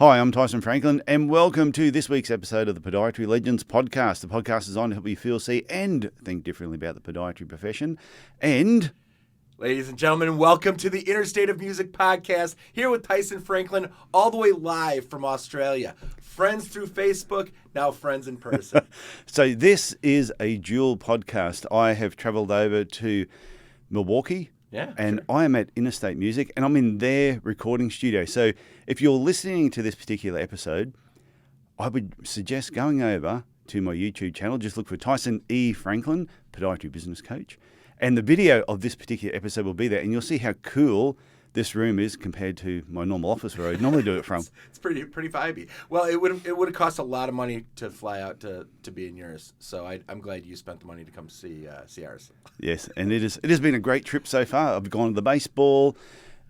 Hi, I'm Tyson Franklin, and welcome to this week's episode of the Podiatry Legends podcast. The podcast is designed to help you feel, see, and think differently about the podiatry profession. And, ladies and gentlemen, welcome to the Interstate of Music podcast, here with Tyson Franklin, all the way live from Australia. Friends through Facebook, now friends in person. so this is a dual podcast. I have travelled over to Milwaukee. And sure. I am at Interstate Music, and I'm in their recording studio. So if you're listening to this particular episode, I would suggest going over to my YouTube channel. Just look for Tyson E. Franklin, Podiatry Business Coach. And the video of this particular episode will be there, and you'll see how cool this room is compared to my normal office where I normally do it from. It's pretty vibey. Well, it would have cost a lot of money to fly out to be in yours. So I'm glad you spent the money to come see ours. Yes, and it has been a great trip so far. I've gone to the baseball,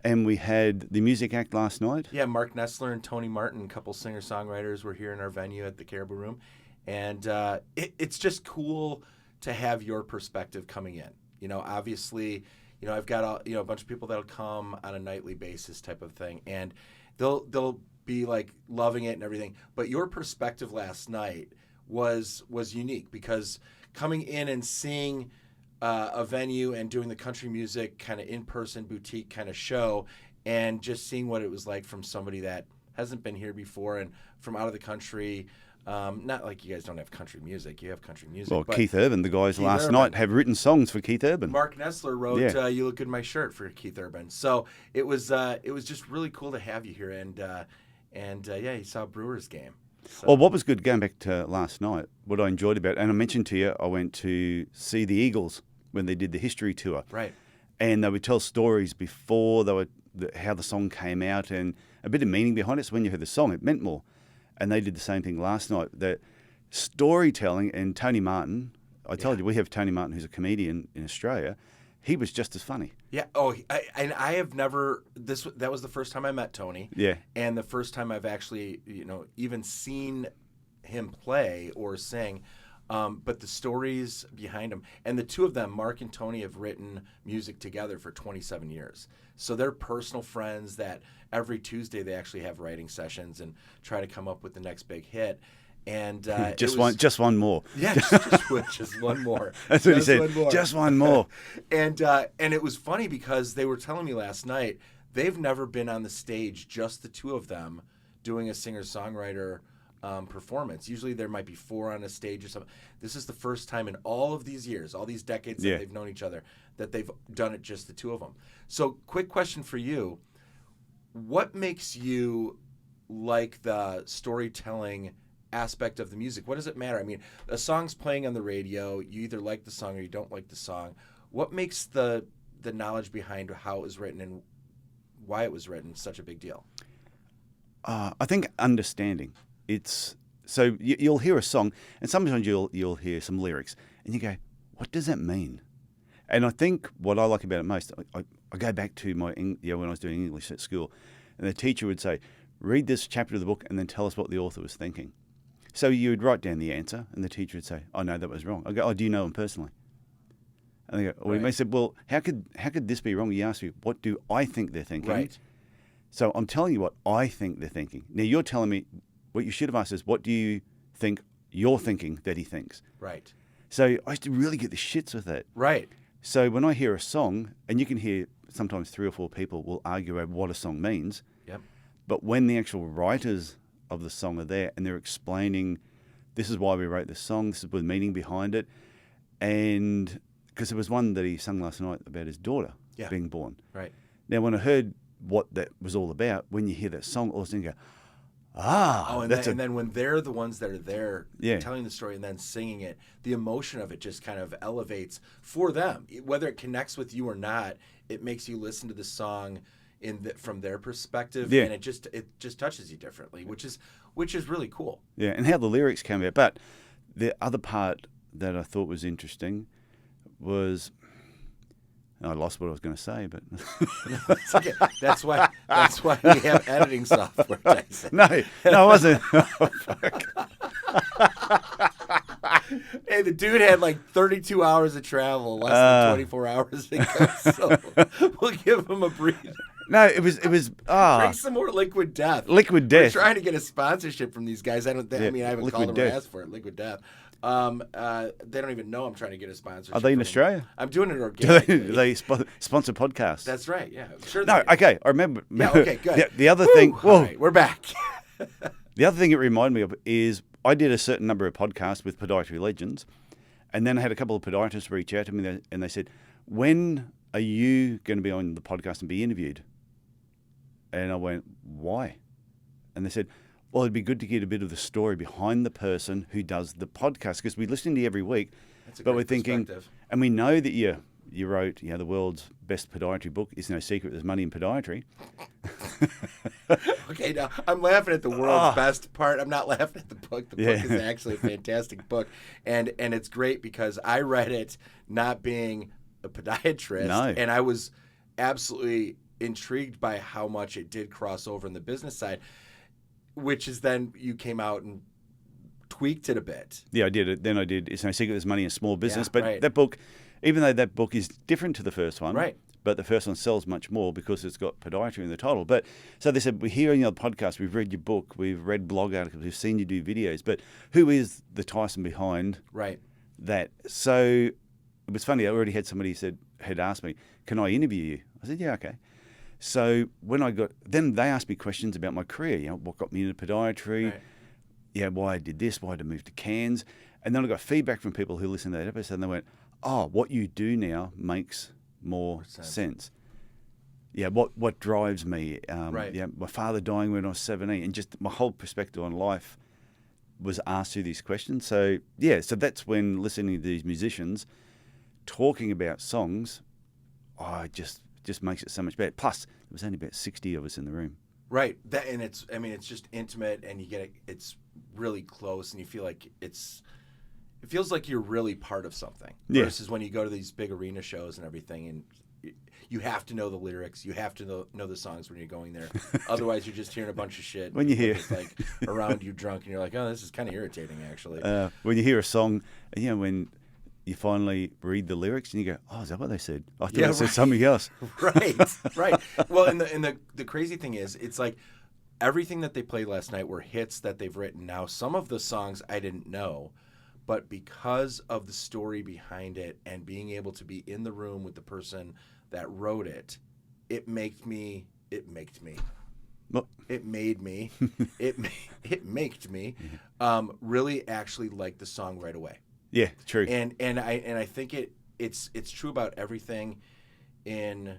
and we had the music act last night. Yeah, Mark Nessler and Tony Martin, a couple singer-songwriters, were here in our venue at the Caribou Room. And it's just cool to have your perspective coming in. You know, obviously, you know, I've got a bunch of people that'll come on a nightly basis type of thing, and they'll be like loving it and everything. But your perspective last night was unique, because coming in and seeing a venue and doing the country music kind of in-person boutique kind of show, and just seeing what it was like from somebody that hasn't been here before and from out of the country. Not like you guys don't have country music. You have country music. Well, Keith Urban, the guys last night have written songs for Keith Urban. Mark Nessler wrote "You Look Good in My Shirt" for Keith Urban. So it was just really cool to have you here, and you saw a Brewers game. So. Well, what was good, going back to last night, what I enjoyed about it, and I mentioned to you, I went to see the Eagles when they did the history tour. Right. And they would tell stories before how the song came out, and a bit of meaning behind it. So when you heard the song, it meant more. And they did the same thing last night. The storytelling, and Tony Martin, I told you, we have Tony Martin, who's a comedian in Australia. He was just as funny. Yeah. Oh, I have never, that was the first time I met Tony. Yeah. And the first time I've actually, even seen him play or sing. But the stories behind him, and the two of them, Mark and Tony, have written music together for 27 years. So they're personal friends that every Tuesday they actually have writing sessions and try to come up with the next big hit. And just one more. Yeah, just one more. That's what he said. Just one more. And it was funny, because they were telling me last night they've never been on the stage, just the two of them, doing a singer-songwriter performance. Usually there might be four on a stage or something. This is the first time in all of these years, all these decades that they've known each other, that they've done it just the two of them. So, quick question for you. What makes you like the storytelling aspect of the music? What does it matter? I mean, a song's playing on the radio. You either like the song or you don't like the song. What makes the knowledge behind how it was written and why it was written such a big deal? I think understanding. It's so you'll hear a song, and sometimes you'll hear some lyrics, and you go, "What does that mean?" And I think what I like about it most, I go back to when I was doing English at school, and the teacher would say, "Read this chapter of the book, and then tell us what the author was thinking." So you would write down the answer, and the teacher would say, "Oh no, that was wrong." I go, "Oh, do you know him personally?" And they go, "Well," he said, "Well, how could this be wrong?" He asked me, "What do I think they're thinking?" Right. So I'm telling you what I think they're thinking. Now you're telling me. What you should have asked is, what do you think you're thinking that he thinks? Right. So I used to really get the shits with that. Right. So when I hear a song, and you can hear sometimes 3 or 4 people will argue over what a song means. Yep. But when the actual writers of the song are there and they're explaining, this is why we wrote this song, this is the meaning behind it. And because there was one that he sung last night about his daughter being born. Right. Now, when I heard what that was all about, when you hear that song, all of a sudden you go, and then when they're the ones that are there telling the story and then singing it, the emotion of it just kind of elevates for them. Whether it connects with you or not, it makes you listen to the song from their perspective, and it just touches you differently, which is really cool. Yeah, and how the lyrics came out. But the other part that I thought was interesting was, I lost what I was going to say, but it's okay. That's why we have editing software, Tyson. No, I wasn't. Oh, fuck. Hey, the dude had like 32 hours of travel, less than 24 hours ago, so we'll give him a breather. No, it was Drink some more Liquid Death. Liquid We're Death. trying to get a sponsorship from these guys. I mean, I haven't Liquid called them or Death. asked for it. Liquid Death. They don't even know I'm trying to get a sponsorship. Are they in from Australia? them. I'm doing it Do organically. they sponsor podcasts? That's right. Yeah. Sure. No, they- okay. I remember. Yeah. Okay. Good. The other Woo! thing. All Well, right, we're back. the other thing it reminded me of is I did a certain number of podcasts with podiatry legends, and then I had a couple of podiatrists reach out to me and they said, "When are you going to be on the podcast and be interviewed?" And I went, "Why?" And they said, "Well, it'd be good to get a bit of the story behind the person who does the podcast because we listen to you every week, That's a but great we're thinking, perspective. and we know that you wrote, the world's best podiatry book. It's no secret there's money in podiatry." Okay, now I'm laughing at the world's best part. I'm not laughing at the book. The book is actually a fantastic book, and it's great because I read it not being a podiatrist, No. and I was absolutely intrigued by how much it did cross over in the business side, which is then you came out and tweaked it a bit. Yeah, I did it. Then I did It's No Secret There's Money in Small Business. Yeah, But right. that book, even though that book is different to the first one, Right. but the first one sells much more because it's got podiatry in the title. But so they said, we're hearing your podcast, we've read your book, we've read blog articles, we've seen you do videos, but who is the Tyson behind Right. that? So it was funny, I already had somebody had asked me, can I interview you? I said, yeah, okay. So then they asked me questions about my career, what got me into podiatry, Right. why I did this, why I moved to Cairns. And then I got feedback from people who listened to that episode and they went, oh, what you do now makes more sense. Yeah, what drives me? Right. Yeah, my father dying when I was 17 and just my whole perspective on life was asked through these questions. So, so that's when listening to these musicians talking about songs, it just makes it so much better. Plus, there was only about 60 of us in the room. Right. It's just intimate, and you get it. It's really close, and you feel like it feels like you're really part of something. Yeah. Versus when you go to these big arena shows and everything, and you have to know the lyrics, you have to know the songs when you're going there. Otherwise, you're just hearing a bunch of shit. When you hear it's like around you drunk, and you're like, oh, this is kind of irritating, actually. When you hear a song, when you finally read the lyrics and you go, oh, is that what they said? I thought they said something else. Right. Well, and the crazy thing is, it's like everything that they played last night were hits that they've written. Now, some of the songs I didn't know, but because of the story behind it and being able to be in the room with the person that wrote it, it made me really actually like the song right away. Yeah, true. And I think it's true about everything in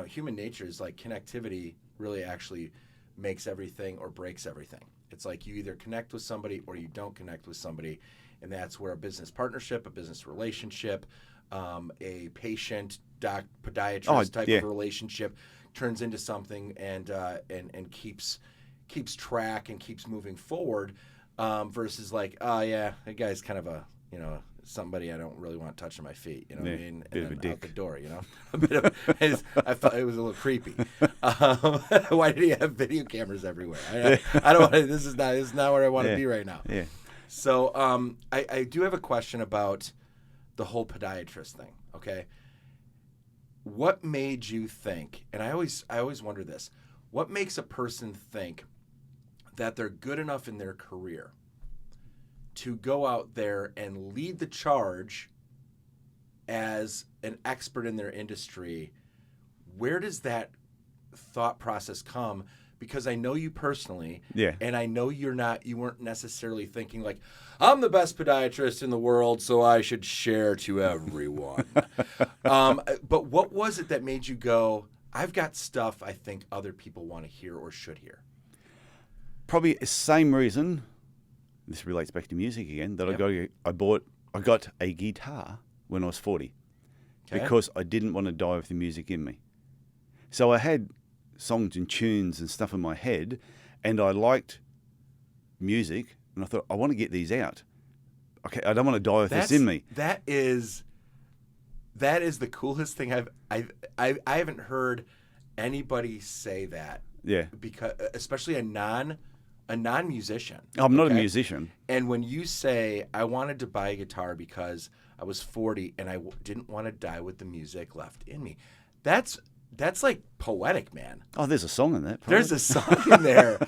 human nature is like connectivity really actually makes everything or breaks everything. It's like you either connect with somebody or you don't connect with somebody, and that's where a business partnership, a business relationship, a patient podiatrist type of relationship turns into something and keeps track and keeps moving forward, versus like, oh yeah, that guy's kind of a somebody I don't really want touching my feet, what I mean? Bit of a dick. Out the door, a bit of. I felt it was a little creepy. Why did he have video cameras everywhere? I don't want to. This is not where I want to be right now. Yeah. So I do have a question about the whole podiatrist thing. Okay. What made you think? And I always wonder this: what makes a person think that they're good enough in their career to go out there and lead the charge as an expert in their industry? Where does that thought process come? Because I know you personally, and I know you weren't necessarily thinking like, I'm the best podiatrist in the world, so I should share to everyone. But what was it that made you go, I've got stuff I think other people want to hear or should hear? Probably the same reason. This relates back to music again. That I got a guitar when I was 40 because I didn't want to die with the music in me. So I had songs and tunes and stuff in my head, and I liked music, and I thought I want to get these out. Okay, I don't want to die with this in me. That is the coolest thing I haven't heard anybody say that. Yeah, because especially a non-musician. I'm not a musician. And when you say, I wanted to buy a guitar because I was 40 and I didn't want to die with the music left in me, that's That's like poetic, man. Oh, there's a song in that. There's a song in there.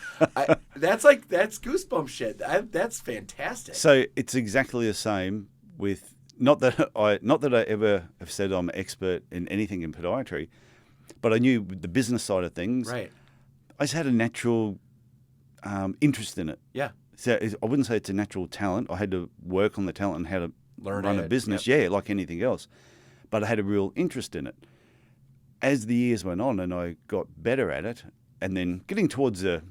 That's goosebump shit. That's fantastic. So it's exactly the same with not that I ever have said I'm an expert in anything in podiatry, but I knew the business side of things. Right. I just had a natural interest in it. Yeah. So I wouldn't say it's a natural talent. I had to work on the talent and how to run a business. Yep. Yeah, like anything else. But I had a real interest in it. As the years went on and I got better at it, and then getting towards the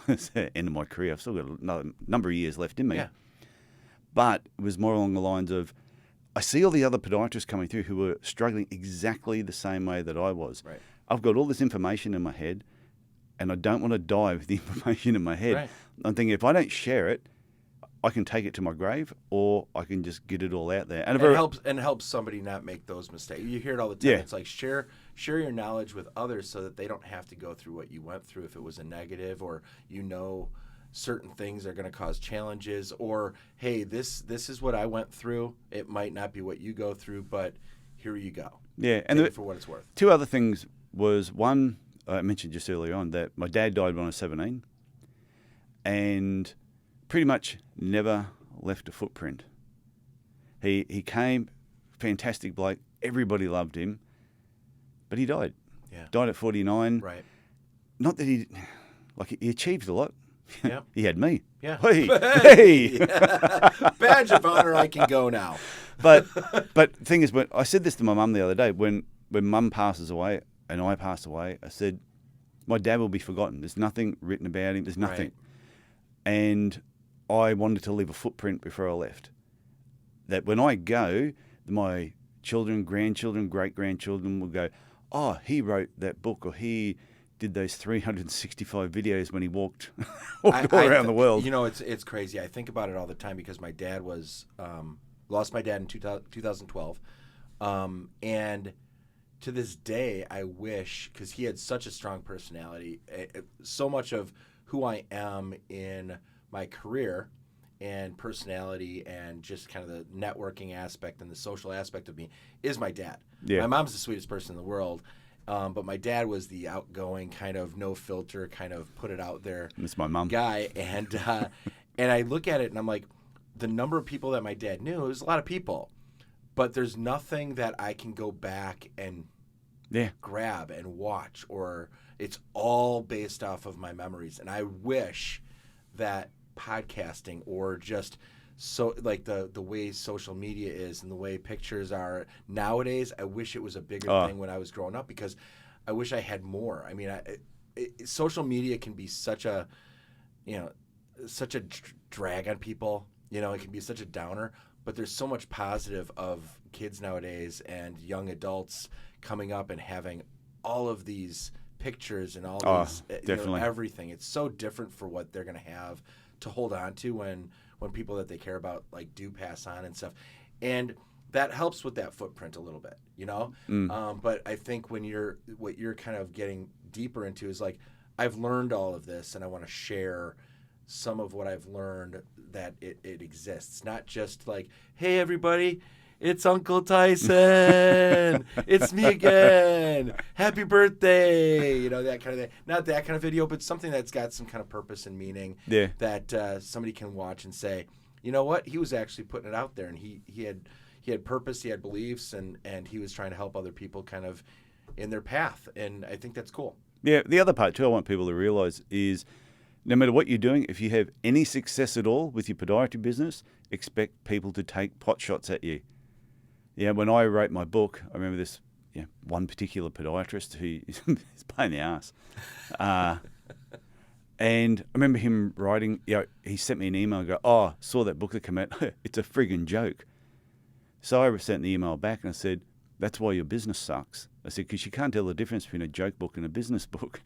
end of my career, I've still got another number of years left in me. Yeah. But it was more along the lines of, I see all the other podiatrists coming through who were struggling exactly the same way that I was. Right. I've got all this information in my head, and I don't want to die with the information in my head. Right. I'm thinking if I don't share it, I can take it to my grave, or I can just get it all out there. And it helps somebody not make those mistakes. You hear it all the time. Yeah. It's like share your knowledge with others so that they don't have to go through what you went through if it was a negative, or certain things are going to cause challenges, or hey, this is what I went through. It might not be what you go through, but here you go. Yeah, and for what it's worth. Two other things was, one, I mentioned just earlier on that my dad died when I was 17, and pretty much never left a footprint. He came, fantastic bloke, everybody loved him, but he died. Yeah. Died at 49. Right. Not that he achieved a lot. Yeah. He had me. Yeah. Hey. Badge of honor, I can go now. But the thing is, when I said this to my mum the other day, when mum passes away and I pass away, I said, my dad will be forgotten. There's nothing written about him. There's nothing. Right. And I wanted to leave a footprint before I left. That when I go, my children, grandchildren, great-grandchildren will go, oh, he wrote that book, or he did those 365 videos when he walked all around the world. You know, it's crazy. I think about it all the time because my dad lost my dad in 2012. And to this day, I wish, because he had such a strong personality, so much of who I am in my career and personality and just kind of the networking aspect and the social aspect of me is my dad. Yeah. My mom's the sweetest person in the world, but my dad was the outgoing, kind of no filter, kind of put it out there It's my mom guy. And and I look at it and I'm like, the number of people that my dad knew, it was a lot of people, but there's nothing that I can go back and grab and watch, or it's all based off of my memories. And I wish that podcasting, or just so like the way social media is and the way pictures are nowadays, I wish it was a bigger thing when I was growing up, because I wish I had more. I mean, social media can be such a drag on people. You know, it can be such a downer, but there's so much positive of kids nowadays and young adults coming up and having all of these pictures and all these definitely. Everything. It's so different for what they're going to have to hold on to when people that they care about like do pass on and stuff. And that helps with that footprint a little bit, you know? But I think what you're kind of getting deeper into is like, I've learned all of this and I want to share some of what I've learned, that it exists. Not just like, hey, everybody, it's Uncle Tyson. It's me again. Happy birthday. You know, that kind of thing. Not that kind of video, but something that's got some kind of purpose and meaning that somebody can watch and say, you know what? He was actually putting it out there, and he had purpose, he had beliefs, and he was trying to help other people kind of in their path. And I think that's cool. Yeah, the other part too I want people to realize is, no matter what you're doing, if you have any success at all with your podiatry business, expect people to take pot shots at you. Yeah, when I wrote my book, I remember this one particular podiatrist who is a pain in the ass. And I remember him writing, he sent me an email and go, oh, saw that book that came out. It's a friggin' joke. So I sent the email back and I said, that's why your business sucks. I said, because you can't tell the difference between a joke book and a business book.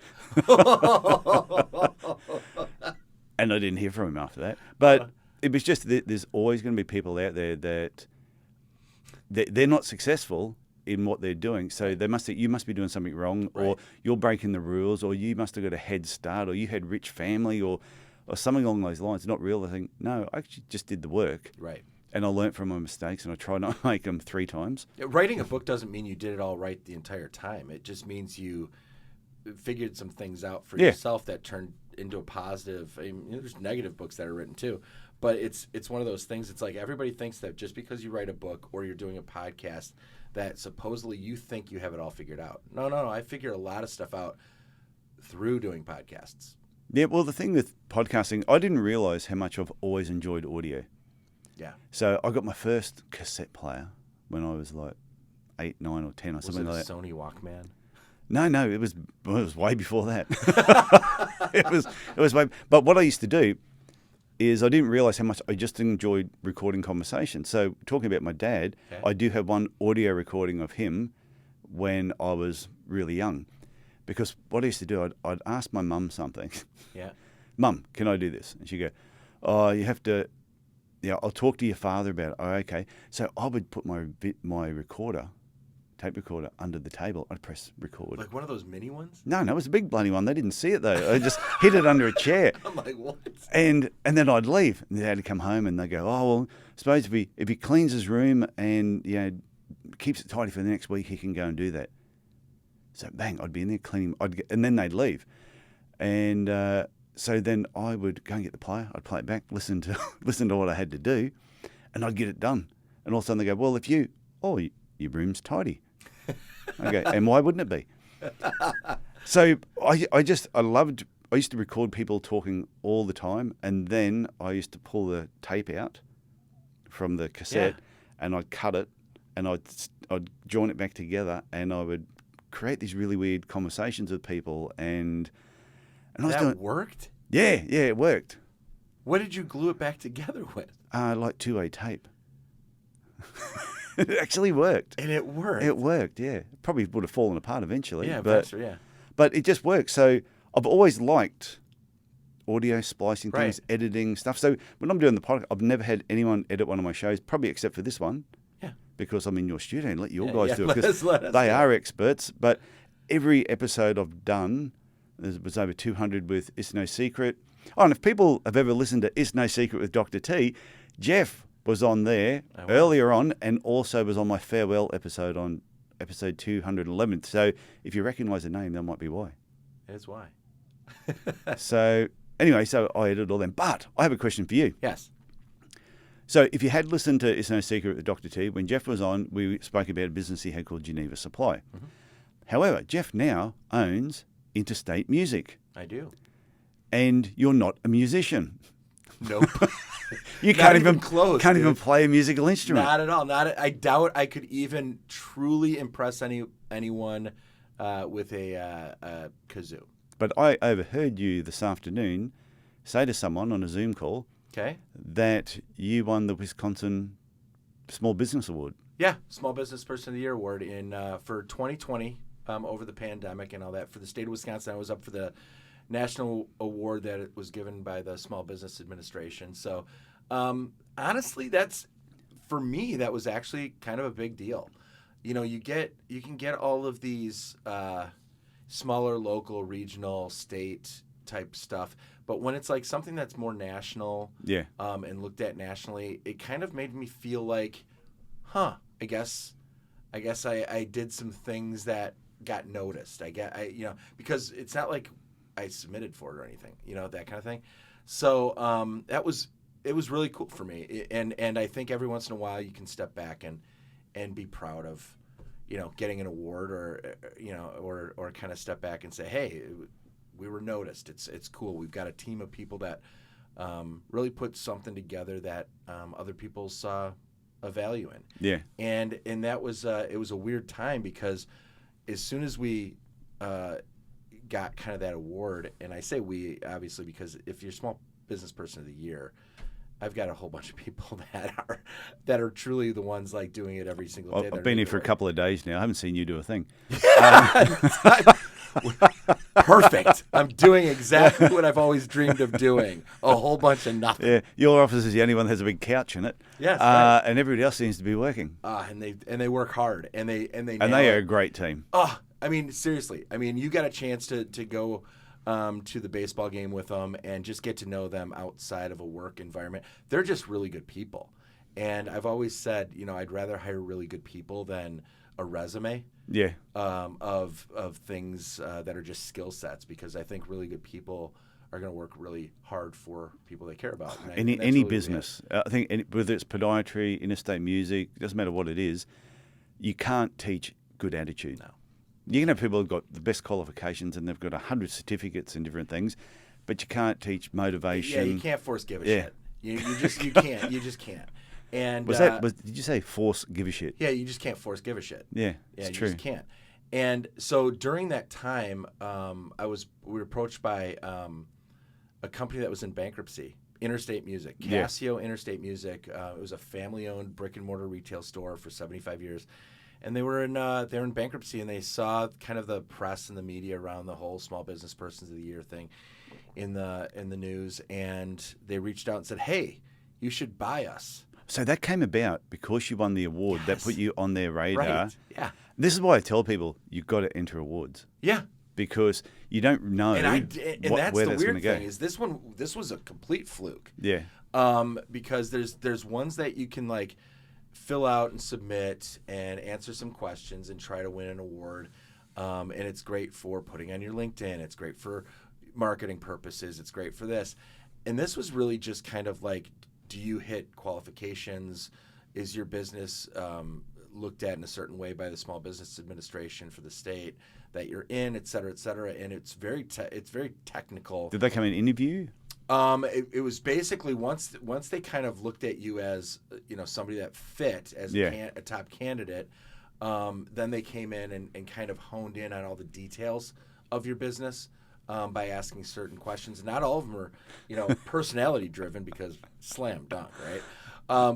And I didn't hear from him after that. But it was just that there's always going to be people out there that they're not successful in what they're doing. So you must be doing something wrong, or you're breaking the rules, or you must have got a head start, or you had rich family, or something along those lines. Not realizing, no, I actually just did the work. Right. and I learnt from my mistakes, and I try not to make them 3 times. Writing a book doesn't mean you did it all right the entire time. It just means you figured some things out for yourself that turned into a positive. I mean, there's negative books that are written too, but it's one of those things. It's like everybody thinks that just because you write a book or you're doing a podcast that supposedly you think you have it all figured out. No. I figured a lot of stuff out through doing podcasts. Yeah, well, the thing with podcasting, I didn't realize how much I've always enjoyed audio. Yeah. So I got my first cassette player when I was like 8, 9, or 10 or something like that. Was it a Sony Walkman? No, it was way before that. it was way. But what I used to do is I didn't realize how much I just enjoyed recording conversations. So talking about my dad, Okay. I do have one audio recording of him when I was really young. Because what I used to do, I'd ask my mum something. Yeah. Mum, can I do this? And she'd go, oh, you have to, I'll talk to your father about it. Oh, okay. So I would put my tape recorder, under the table. I'd press record. Like one of those mini ones? No, it was a big bloody one. They didn't see it though. I just hid it under a chair. I'm like, what? And then I'd leave. And Dad would come home and they go, oh, well, suppose if he cleans his room and, keeps it tidy for the next week, he can go and do that. So bang, I'd be in there cleaning, and then they'd leave. And so then I would go and get the player. I'd play it back, listen to what I had to do, and I'd get it done. And all of a sudden they go, well, your room's tidy. Okay, and why wouldn't it be? So I used to record people talking all the time, and then I used to pull the tape out from the cassette, and I'd cut it, and I'd join it back together, and I would create these really weird conversations with people, and I was doing. Worked? Yeah, it worked. What did you glue it back together with? Like 2A tape. It actually worked. And it worked. It worked, yeah. Probably would have fallen apart eventually. Yeah, but But it just worked. So I've always liked audio splicing things, editing stuff. So when I'm doing the podcast, I've never had anyone edit one of my shows, probably except for this one. Yeah. Because I'm in your studio and let your guys do it. Because let us they do are experts. But every episode I've done, there was over 200 with It's No Secret. Oh, and if people have ever listened to It's No Secret with Dr. T, Jeff was on there earlier on, and also was on my farewell episode on episode 211. So if you recognise the name, that might be why. That's why. So anyway, so I edited all them. But I have a question for you. Yes. So if you had listened to It's No Secret with Dr. T, when Jeff was on, we spoke about a business he had called Geneva Supply. Mm-hmm. However, Jeff now owns Interstate Music. I do. And you're not a musician. Nope. You can't even even play a musical instrument. Not at all. I doubt I could even truly impress anyone with a kazoo. But I overheard you this afternoon say to someone on a Zoom call that you won the Wisconsin Small Business Award. Yeah, Small Business Person of the Year award for 2020 over the pandemic and all that. For the state of Wisconsin, I was up for the national award that it was given by the Small Business Administration. So honestly, for me, that was actually kind of a big deal. You can get all of these smaller, local, regional, state type stuff, but when it's like something that's more national, and looked at nationally, it kind of made me feel like, I guess I did some things that got noticed. Because it's not like I submitted for it or anything, that kind of thing. So it was really cool for me. And I think every once in a while you can step back and be proud of, getting an award or kind of step back and say, hey, we were noticed. It's cool. We've got a team of people that really put something together that other people saw a value in. Yeah. And that was it was a weird time because as soon as we got kind of that award, and I say we obviously because if you're Small Business Person of the Year, I've got a whole bunch of people that are truly the ones like doing it every single day. I've been here for a couple of days now. I haven't seen you do a thing. Perfect. I'm doing exactly what I've always dreamed of doing. A whole bunch of nothing. Yeah, your office is the only one that has a big couch in it. Yes, right. And everybody else seems to be working. And they work hard, and they are a great team. I mean, seriously. I mean, you got a chance to go to the baseball game with them and just get to know them outside of a work environment. They're just really good people. And I've always said, I'd rather hire really good people than a resume Yeah. of things that are just skill sets, because I think really good people are going to work really hard for people they care about. And Any that's really what we business, I think, whether it's podiatry, interstate music, doesn't matter what it is, you can't teach good attitude. No. You can have people who've got the best qualifications and they've got 100 certificates in different things, but you can't teach motivation. Yeah, you can't force give a Yeah. shit. You can't. You just can't. And did you say force give a shit? yeah, you just can't force give a shit. Yeah, Yeah, it's you true. just can't. And so during that time, we were approached by a company that was in bankruptcy, Interstate Music, Yeah. Casio Interstate Music. It was a family-owned brick-and-mortar retail store for 75 years, and they were in bankruptcy, and they saw kind of the press and the media around the whole Small Business Persons of the Year thing in the news, and they reached out and said, "Hey, you should buy us." So that came about because you won the award. That Yes. put you on their radar. Right? Yeah. This is why I tell people you've got to enter awards Yeah. because you don't know And that's where the that's going to weird go. thing is this was a complete fluke. Yeah. Because there's ones that you can like fill out and submit and answer some questions and try to win an award, and it's great for putting on your LinkedIn. It's great for marketing purposes. It's great for this, and this was really just kind of like, do you hit qualifications? Is your business looked at in a certain way by the Small Business Administration for the state that you're in, et cetera, et cetera? And it's very technical. Did they come and interview? It was basically once they kind of looked at you as somebody that fit as a top candidate, then they came in and kind of honed in on all the details of your business by asking certain questions. Not all of them are personality driven, because slam dunk, right?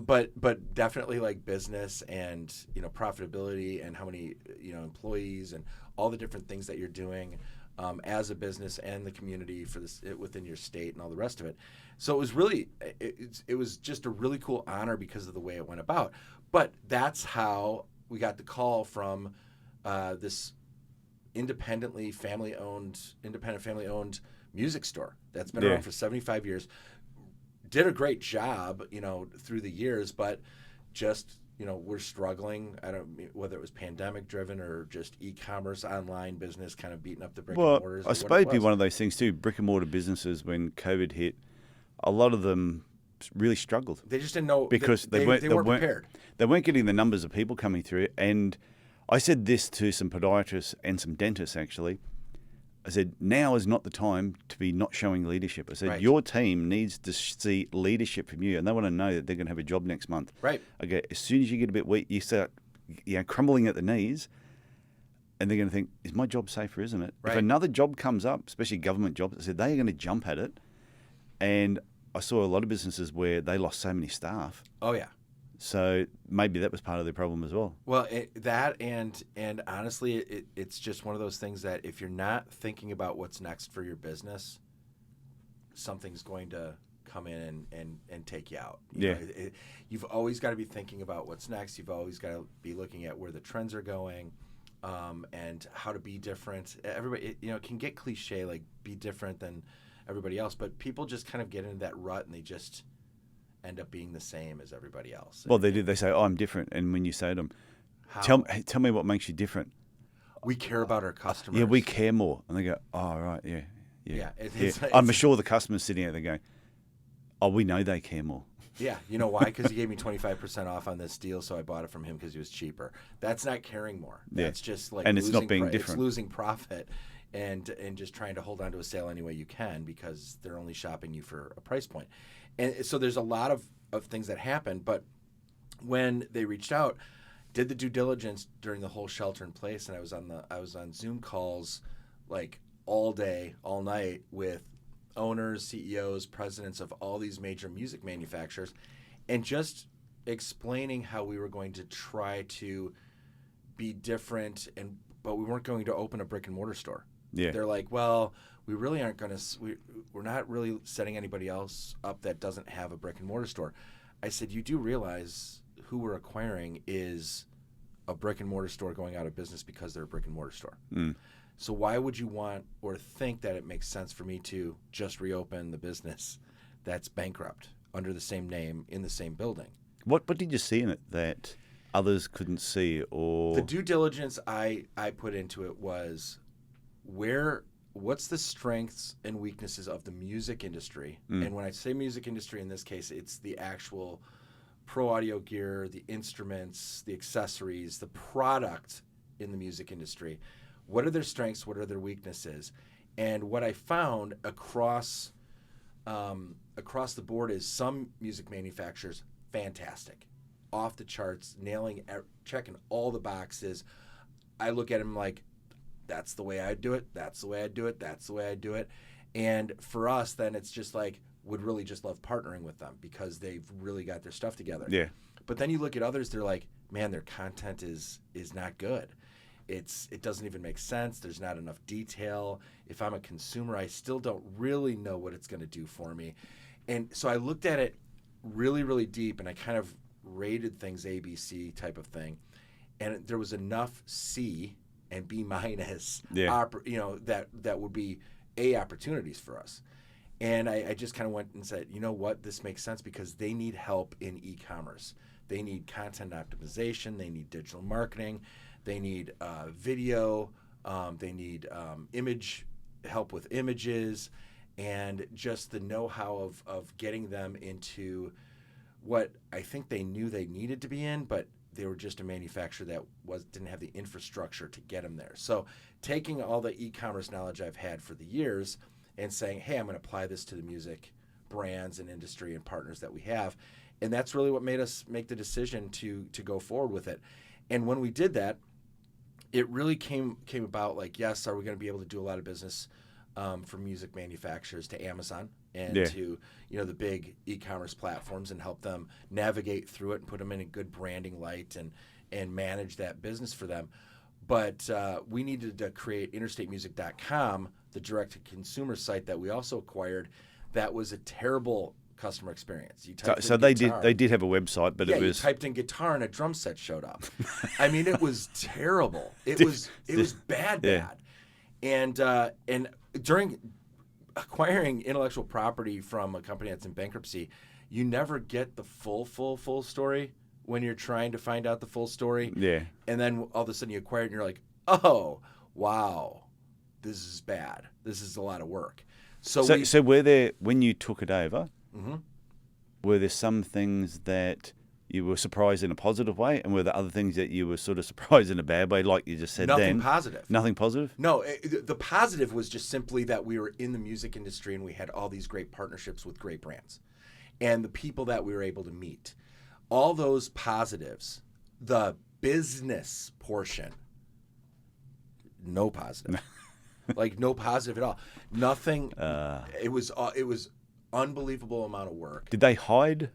But definitely like business and profitability and how many employees and all the different things that you're doing as a business and the community for this within your state and all the rest of it. So it was really it was just a really cool honor because of the way it went about. But that's how we got the call from this independent family-owned music store that's been around for 75 years. Did a great job, through the years, but just, we're struggling. I don't know whether it was pandemic driven or just e-commerce online business kind of beating up the brick and mortars. I suppose it'd be one of those things too. Brick and mortar businesses, when COVID hit, a lot of them really struggled. They just didn't know because they weren't prepared. They weren't getting the numbers of people coming through. And I said this to some podiatrists and some dentists actually. I said, now is not the time to be not showing leadership. I said, Right. Your team needs to see leadership from you, and they want to know that they're going to have a job next month. Right. Okay, as soon as you get a bit weak, you start crumbling at the knees, and they're going to think, is my job safe or isn't it? Right. If another job comes up, especially government jobs, I said, they're going to jump at it. And I saw a lot of businesses where they lost so many staff. Oh, yeah. So maybe that was part of the problem as well. Well, that and honestly, it's just one of those things that if you're not thinking about what's next for your business, something's going to come in and take you out. You've always got to be thinking about what's next. You've always got to be looking at where the trends are going, and how to be different. Everybody, it can get cliche, like be different than everybody else, but people just kind of get into that rut and they just end up being the same as everybody else. Well, they do. They say, "Oh, I'm different," and when you say to them, "Tell me what makes you different," we care about our customers. Yeah, we care more, and they go, "Oh, right, yeah." It's I'm sure the customer's sitting out there going, "Oh, we know they care more." Yeah, you know why? Because he gave me 25% off on this deal, so I bought it from him because he was cheaper. That's not caring more. That's just like and it's not being different. It's losing profit, and just trying to hold on to a sale any way you can because they're only shopping you for a price point. And so there's a lot of things that happen. But when they reached out, did the due diligence during the whole shelter in place, and I was on Zoom calls like all day, all night with owners, CEOs, presidents of all these major music manufacturers, and just explaining how we were going to try to be different, but we weren't going to open a brick and mortar store. Yeah. They're like, well, we really aren't going to. We're not really setting anybody else up that doesn't have a brick and mortar store. I said, you do realize who we're acquiring is a brick and mortar store going out of business because they're a brick and mortar store. Mm. So why would you want or think that it makes sense for me to just reopen the business that's bankrupt under the same name in the same building? What did you see in it that others couldn't see? Or The due diligence I put into it was what's the strengths and weaknesses of the music industry? And when I say music industry, in this case, it's the actual pro audio gear, the instruments, the accessories, the product in the music industry. What are their strengths? What are their weaknesses? And what I found across the board is some music manufacturers, fantastic, off the charts, checking all the boxes. I look at them like, that's the way I do it. That's the way I do it. That's the way I do it. And for us, then it's just like, would really just love partnering with them because they've really got their stuff together. Yeah. But then you look at others, they're like, man, their content is not good. It doesn't even make sense. There's not enough detail. If I'm a consumer, I still don't really know what it's going to do for me. And so I looked at it really, really deep, and I kind of rated things A, B, C type of thing. And there was enough C and B minus, that would be A opportunities for us. And I just kind of went and said, you know what, this makes sense because they need help in e-commerce. They need content optimization. They need digital marketing. They need video. They need help with images, and just the know-how of getting them into what I think they knew they needed to be in, but they were just a manufacturer that didn't have the infrastructure to get them there. So taking all the e-commerce knowledge I've had for the years and saying, hey, I'm going to apply this to the music brands and industry and partners that we have. And that's really what made us make the decision to go forward with it. And when we did that, it really came about like, yes, are we going to be able to do a lot of business for music manufacturers to Amazon and to the big e-commerce platforms and help them navigate through it and put them in a good branding light and manage that business for them. But we needed to create interstatemusic.com, the direct-to-consumer site that we also acquired. That was a terrible customer experience. So they did have a website, but it was, you typed in guitar and a drum set showed up. I mean, it was terrible. It was bad. And during acquiring intellectual property from a company that's in bankruptcy, you never get the full story when you're trying to find out the full story. Yeah. And then all of a sudden you acquire it and you're like, oh, wow, this is bad. This is a lot of work. So were there, when you took it over, mm-hmm. were there some things that you were surprised in a positive way, and were there other things that you were sort of surprised in a bad way, like you just said? Nothing positive. Nothing positive? No, the positive was just simply that we were in the music industry and we had all these great partnerships with great brands and the people that we were able to meet. All those positives, the business portion, no positive. Like no positive at all. Nothing. It was unbelievable amount of work. Did they hide?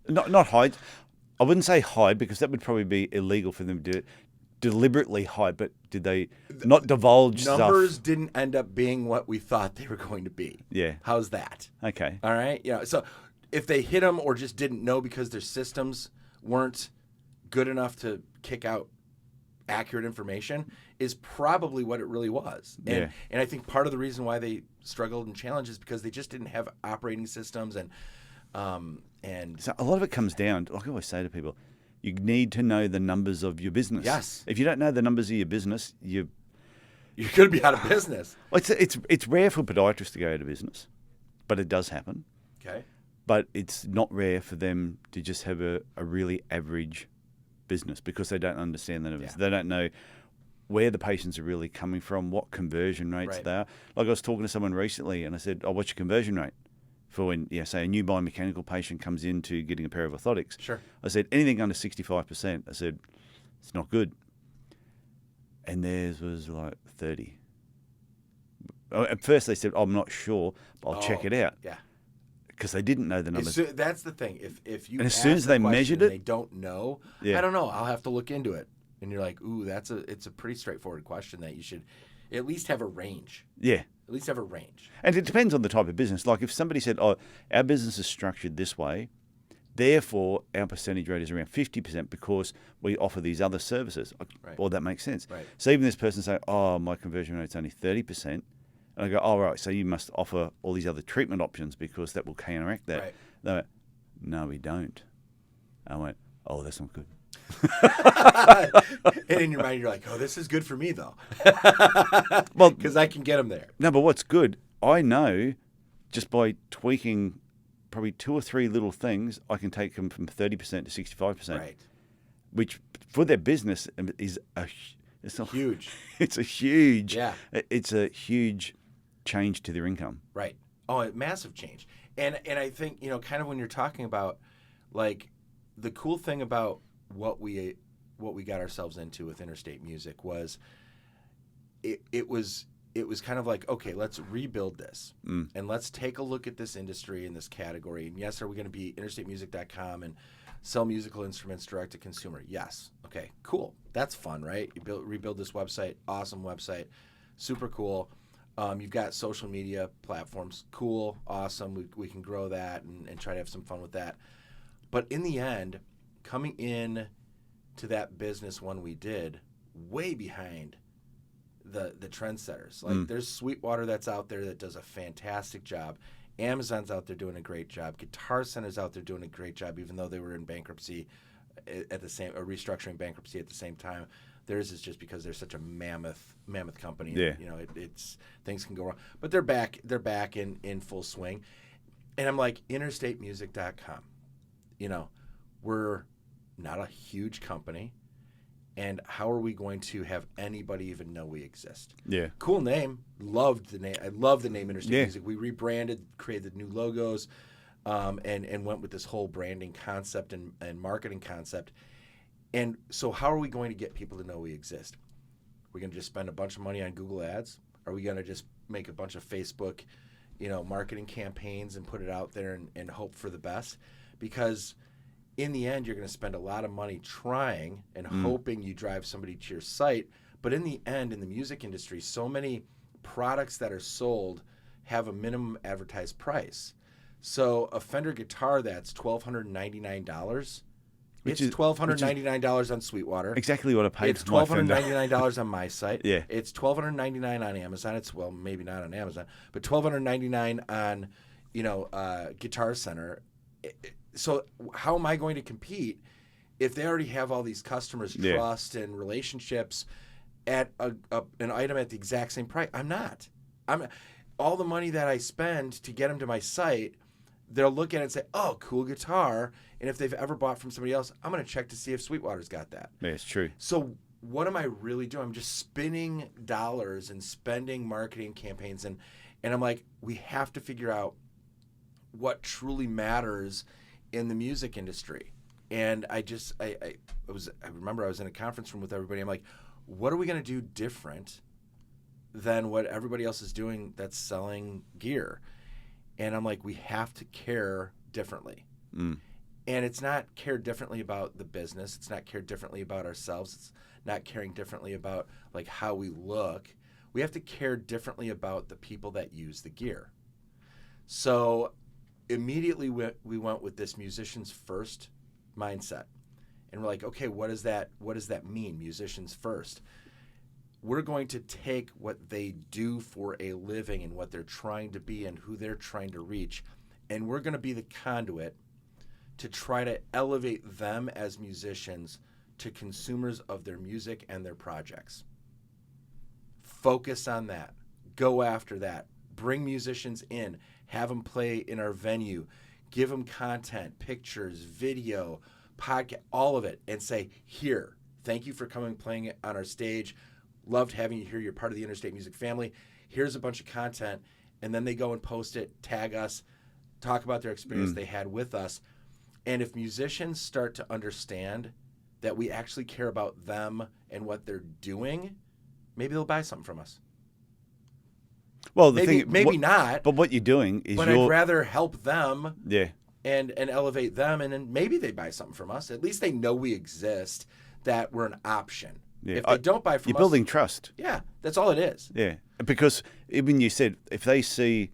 Not hide. I wouldn't say hide because that would probably be illegal for them to do it. Deliberately hide, but did they not divulge numbers stuff? Didn't end up being what we thought they were going to be. Yeah. How's that? Okay. All right. Yeah. So if they hit them or just didn't know because their systems weren't good enough to kick out accurate information, is probably what it really was. And I think part of the reason why they struggled and challenged is because they just didn't have operating systems and so a lot of it comes down, like I always say to people, you need to know the numbers of your business. Yes. If you don't know the numbers of your business, you're going to be out of business. It's rare for podiatrists to go out of business, but it does happen. Okay. But it's not rare for them to just have a really average business because they don't understand the numbers. Yeah. They don't know where the patients are really coming from, what conversion rates they are. Like I was talking to someone recently and I said, what's your conversion rate for when, say, a new biomechanical patient comes into getting a pair of orthotics? Sure. I said, anything under 65%. I said, it's not good. And theirs was like 30. At first they said, I'm not sure, but I'll check it out. Yeah. Because they didn't know the numbers. That's the thing. If you and as soon as they measured it, they don't know. I don't know. I'll have to look into it. And you're like, ooh, it's a pretty straightforward question that you should at least have a range. Yeah. At least have a range. And it depends on the type of business. Like if somebody said, oh, our business is structured this way, therefore our percentage rate is around 50% because we offer these other services. Right. Well, that makes sense. Right. So even this person say, oh, my conversion rate's only 30%. And I go, oh, right, so you must offer all these other treatment options because that will counteract that. Right. They went, no, we don't. I went, oh, that's not good. And in your mind, you're like, oh, this is good for me, though. Well, Because I can get them there. no, but what's good, I know just by tweaking probably 2 or 3 little things, I can take them from 30% to 65%. Right. Which for their business is it's not Huge. It's a huge. Yeah. It's a huge change to their income. Right. Oh, a massive change. And I think, kind of when you're talking about, like, the cool thing about what we got ourselves into with Interstate Music was it was kind of like, okay, let's rebuild this and let's take a look at this industry and this category. And yes, are we going to be interstatemusic.com and sell musical instruments direct to consumer? Yes. Okay, cool. That's fun, right? You rebuild this website, awesome website, super cool. You've got social media platforms, cool, awesome. We can grow that and try to have some fun with that. But in the end, coming in to that business when we did, way behind the trendsetters. Like there's Sweetwater that's out there that does a fantastic job. Amazon's out there doing a great job. Guitar Center's out there doing a great job, even though they were in bankruptcy at the same, or restructuring bankruptcy at the same time. Theirs is just because they're such a mammoth company. Yeah. It's things can go wrong, but they're back in full swing. And I'm like, interstatemusic.com. We're not a huge company, and how are we going to have anybody even know we exist? Yeah. Cool name. Loved the name. I love the name Interstate Yeah. Music. We rebranded, created new logos, and went with this whole branding concept and marketing concept. And so how are we going to get people to know we exist? We're going to just spend a bunch of money on Google Ads? Are we going to just make a bunch of Facebook, marketing campaigns and put it out there and hope for the best? Because in the end, you're going to spend a lot of money trying and hoping you drive somebody to your site. But in the end, in the music industry, so many products that are sold have a minimum advertised price. So a Fender guitar that's $1,299, it's $1,299 on Sweetwater. Exactly what I paid It's for my Fender. $1,299 on my site. Yeah. It's $1,299 on Amazon. It's, well, maybe not on Amazon, but $1,299 on, Guitar Center. So how am I going to compete if they already have all these customers' trust and relationships at an item at the exact same price? I'm not. All the money that I spend to get them to my site, they'll look at it and say, oh, cool guitar. And if they've ever bought from somebody else, I'm going to check to see if Sweetwater's got that. Yeah, it's true. So what am I really doing? I'm just spinning dollars and spending marketing campaigns. And I'm like, we have to figure out what truly matters in the music industry. And I remember I was in a conference room with everybody. I'm like, what are we going to do different than what everybody else is doing that's selling gear? And I'm like, we have to care differently. And it's not care differently about the business. It's not care differently about ourselves. It's not caring differently about like how we look. We have to care differently about the people that use the gear. So immediately we went with this musicians first mindset. And we're like, okay, what does that mean, musicians first? We're going to take what they do for a living and what they're trying to be and who they're trying to reach, and we're going to be the conduit to try to elevate them as musicians to consumers of their music and their projects. Focus on that. Go after that. Bring musicians in. Have them play in our venue. Give them content, pictures, video, podcast, all of it, and say, here, thank you for coming playing it on our stage. Loved having you here. You're part of the Interstate Music family. Here's a bunch of content. And then they go and post it, tag us, talk about their experience they had with us. And if musicians start to understand that we actually care about them and what they're doing, maybe they'll buy something from us. Well, maybe not. But what you're doing is I'd rather help them and elevate them, and then maybe they buy something from us. At least they know we exist, that we're an option. Yeah. If they don't buy from us... You're building trust. Yeah, that's all it is. Yeah, because even you said, if they see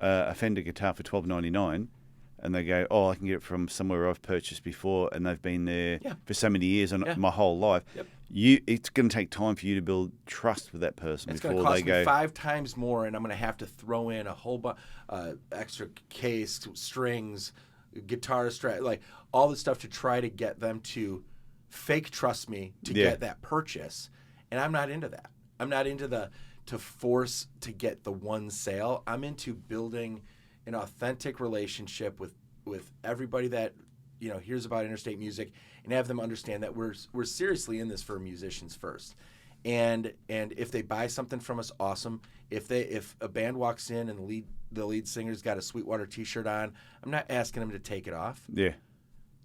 a Fender guitar for $12.99 and they go, oh, I can get it from somewhere I've purchased before and they've been there for so many years and my whole life, it's going to take time for you to build trust with that person it's before going to they cost go... me 5 times more, and I'm going to have to throw in a whole extra case, strings, guitarist, like all the stuff to try to get them to fake trust me to Yeah. get that purchase. And I'm not into that. I'm not into to force to get the one sale. I'm into building an authentic relationship with everybody that, hears about Interstate Music, and have them understand that we're seriously in this for musicians first. And if they buy something from us, awesome. If a band walks in and the lead singer's got a Sweetwater T-shirt on, I'm not asking him to take it off. Yeah.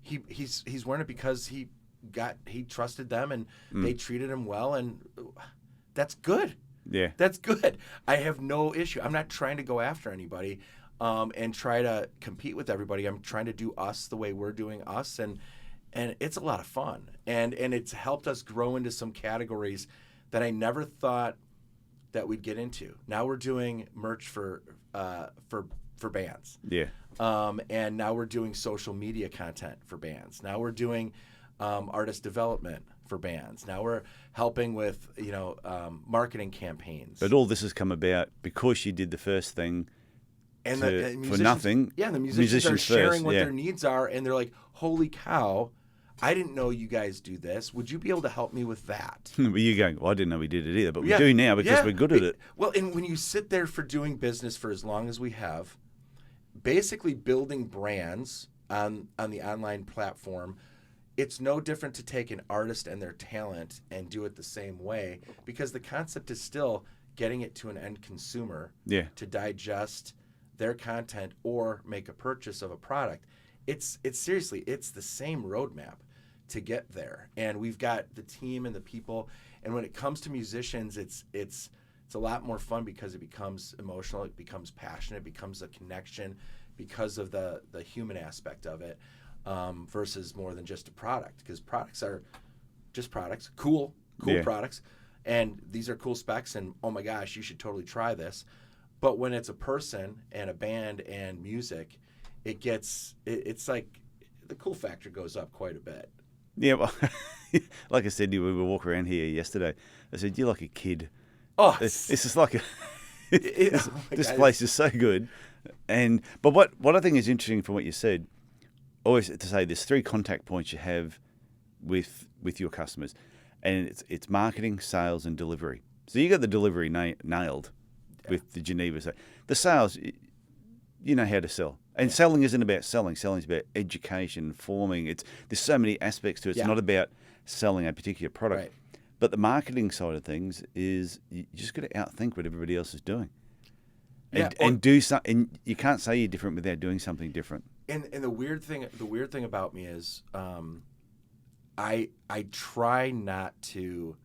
He's wearing it because he trusted them and they treated him well, and that's good. Yeah. That's good. I have no issue. I'm not trying to go after anybody and try to compete with everybody. I'm trying to do us the way we're doing us, and it's a lot of fun. And it's helped us grow into some categories that I never thought that we'd get into. Now we're doing merch for bands. Yeah. And now we're doing social media content for bands. Now we're doing artist development for bands. Now we're helping with marketing campaigns. But all this has come about because you did the first thing and for nothing. Yeah, the musicians are sharing first, what yeah. their needs are, and they're like, "Holy cow! I didn't know you guys do this. Would you be able to help me with that?" But you're going, well, I didn't know we did it either, but we Yeah. do now because Yeah. we're good at it. Well, and when you sit there for doing business for as long as we have, basically building brands on the online platform, it's no different to take an artist and their talent and do it the same way, because the concept is still getting it to an end consumer Yeah. to digest their content or make a purchase of a product. It's seriously, it's the same roadmap to get there. And we've got the team and the people. And when it comes to musicians, it's a lot more fun because it becomes emotional, it becomes passionate, it becomes a connection because of the human aspect of it, versus more than just a product. Because products are just products, cool Yeah. products. And these are cool specs, and oh my gosh, you should totally try this. But when it's a person and a band and music, it's like the cool factor goes up quite a bit. Yeah, well, like I said to you, we were walking around here yesterday. I said, you're like a kid. Oh, It's just like this God, place is so good. But what I think is interesting from what you said, always to say there's 3 contact points you have with your customers, and it's marketing, sales, and delivery. So you got the delivery nailed with the Geneva. So the sales, you know how to sell. And selling isn't about selling. Selling is about education, forming. There's so many aspects to it. It's Yeah. not about selling a particular product. Right. But the marketing side of things is you just got to outthink what everybody else is doing. And do something. And you can't say you're different without doing something different. And the weird thing about me is, I try not to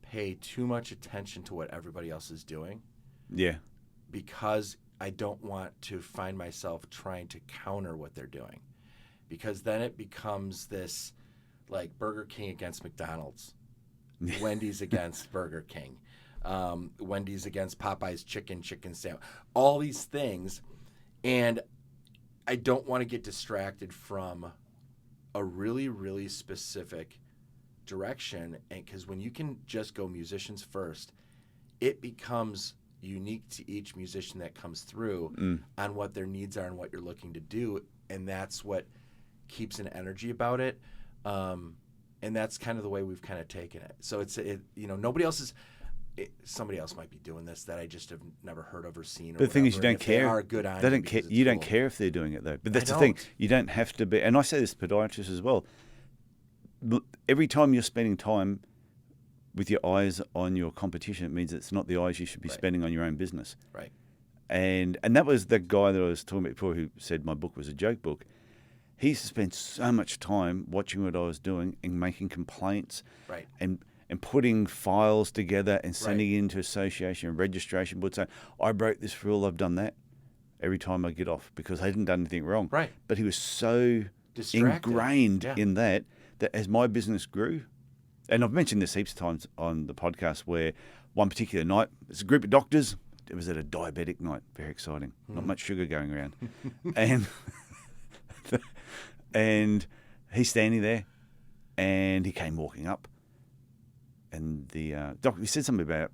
pay too much attention to what everybody else is doing, Yeah. because I don't want to find myself trying to counter what they're doing, because then it becomes this like Burger King against McDonald's, Wendy's against Burger King, Wendy's against Popeye's chicken sandwich, all these things. And I don't want to get distracted from a really, really specific direction. And because when you can just go musicians first, it becomes unique to each musician that comes through on what their needs are and what you're looking to do. And that's what keeps an energy about it. And that's kind of the way we've kind of taken it. So nobody else is. Somebody else might be doing this that I just have never heard of or seen. Or But the thing is, you whatever. don't And if they care. are good on They it don't care. because You it's don't cool. care if they're doing it though. But that's I the thing. don't. You don't have to be. And I say this to podiatrists as well. Every time you're spending time with your eyes on your competition, it means it's not the eyes you should be Right. spending on your own business. Right. And that was the guy that I was talking about before who said my book was a joke book. He used to spend so much time watching what I was doing and making complaints Right. and putting files together and sending it into association and registration boards saying, I broke this rule, I've done that every time I get off because I hadn't done anything wrong. Right. But he was so Distracted. ingrained Yeah. in that as my business grew, and I've mentioned this heaps of times on the podcast where one particular night, it's a group of doctors, it was at a diabetic night, very exciting, not much sugar going around. and he's standing there and he came walking up and the doctor, he said something about,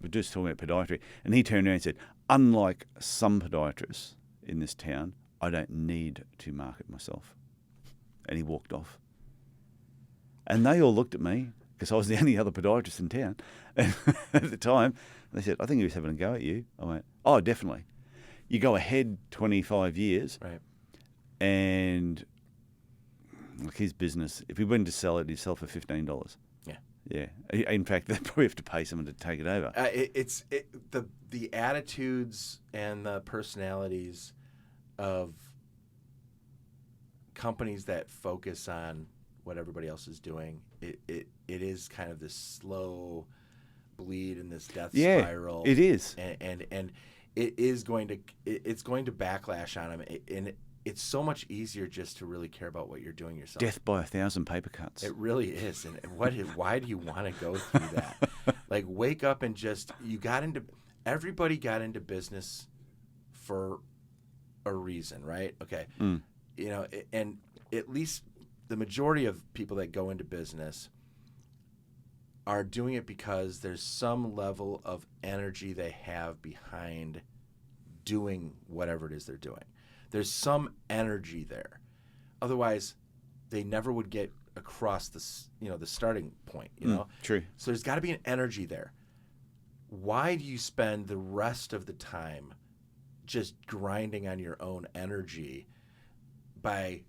we're just talking about podiatry, and he turned around and said, unlike some podiatrists in this town, I don't need to market myself. And he walked off. And they all looked at me, because I was the only other podiatrist in town and at the time. They said, I think he was having a go at you. I went, oh, definitely. You go ahead 25 years, Right. and like his business, if he went to sell it, he'd sell for $15. Yeah. Yeah. In fact, they'd probably have to pay someone to take it over. The attitudes and the personalities of companies that focus on what everybody else is doing. It is kind of this slow bleed and this death spiral. It is. And it is going to backlash on them. And it's so much easier just to really care about what you're doing yourself. Death by 1,000 paper cuts. It really is. And why do you want to go through that? Like, wake up and everybody got into business for a reason, right? Okay. Mm. You know, and at least the majority of people that go into business are doing it because there's some level of energy they have behind doing whatever it is they're doing. There's some energy there. Otherwise, they never would get across the starting point, you know? True. So there's got to be an energy there. Why do you spend the rest of the time just grinding on your own energy by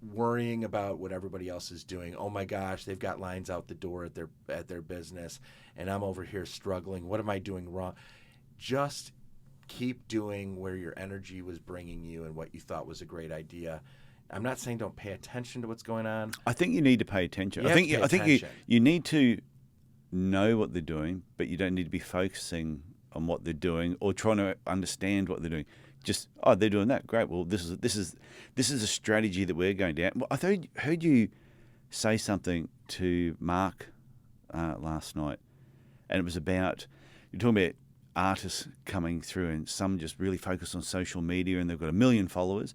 worrying about what everybody else is doing? Oh my gosh, they've got lines out the door at their business, and I'm over here struggling. What am I doing wrong? Just keep doing where your energy was bringing you and what you thought was a great idea. I'm not saying don't pay attention to what's going on. I think you need to pay attention. I think you need to know what they're doing, but you don't need to be focusing on what they're doing or trying to understand what they're doing. Just, oh, they're doing that. Great. Well, this is a strategy that we're going down. Well, I heard you say something to Mark last night, and it was about, you're talking about artists coming through, and some just really focus on social media and they've got 1 million followers,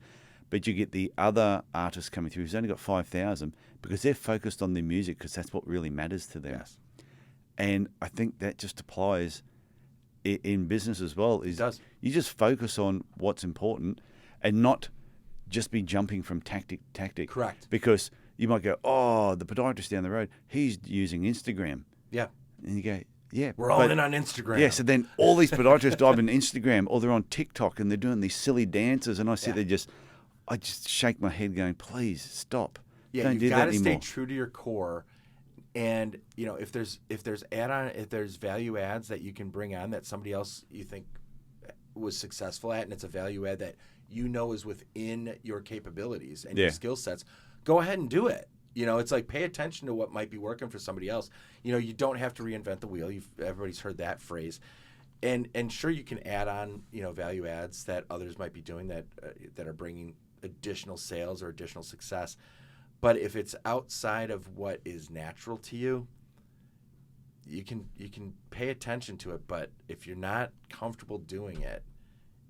but you get the other artists coming through who's only got 5,000 because they're focused on their music because that's what really matters to them. Yes. And I think that just applies in business as well. It does. You just focus on what's important and not just be jumping from tactic to tactic. Correct. Because you might go, oh, the podiatrist down the road, he's using Instagram. Yeah. And you go, yeah. We're all in on Instagram. Yeah, so then all these podiatrists dive on Instagram or they're on TikTok and they're doing these silly dances, and I sit there I just shake my head going, please stop. Yeah, Don't do you've that got to anymore. stay true to your core. And if there's value adds that you can bring on that somebody else you think was successful at, and it's a value add that is within your capabilities and your skill sets, go ahead and do it. It's like, pay attention to what might be working for somebody else. You don't have to reinvent the wheel. Everybody's heard that phrase. And sure, you can add on value adds that others might be doing that are bringing additional sales or additional success. But if it's outside of what is natural to you, you can pay attention to it. But if you're not comfortable doing it,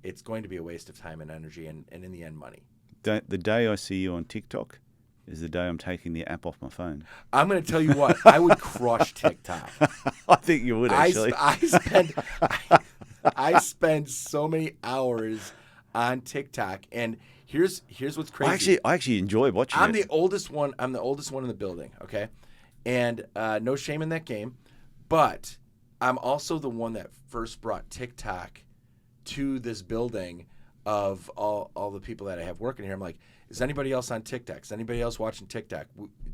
it's going to be a waste of time and energy, and in the end, money. The day I see you on TikTok is the day I'm taking the app off my phone. I'm going to tell you what, I would crush TikTok. I think you would, actually. I spend so many hours on TikTok, and here's what's crazy. I actually enjoy watching I'm it. the oldest one in the building, okay? And no shame in that game, but I'm also the one that first brought TikTok to this building of all the people that I have working here. I'm like, is anybody else on TikTok? Is anybody else watching TikTok?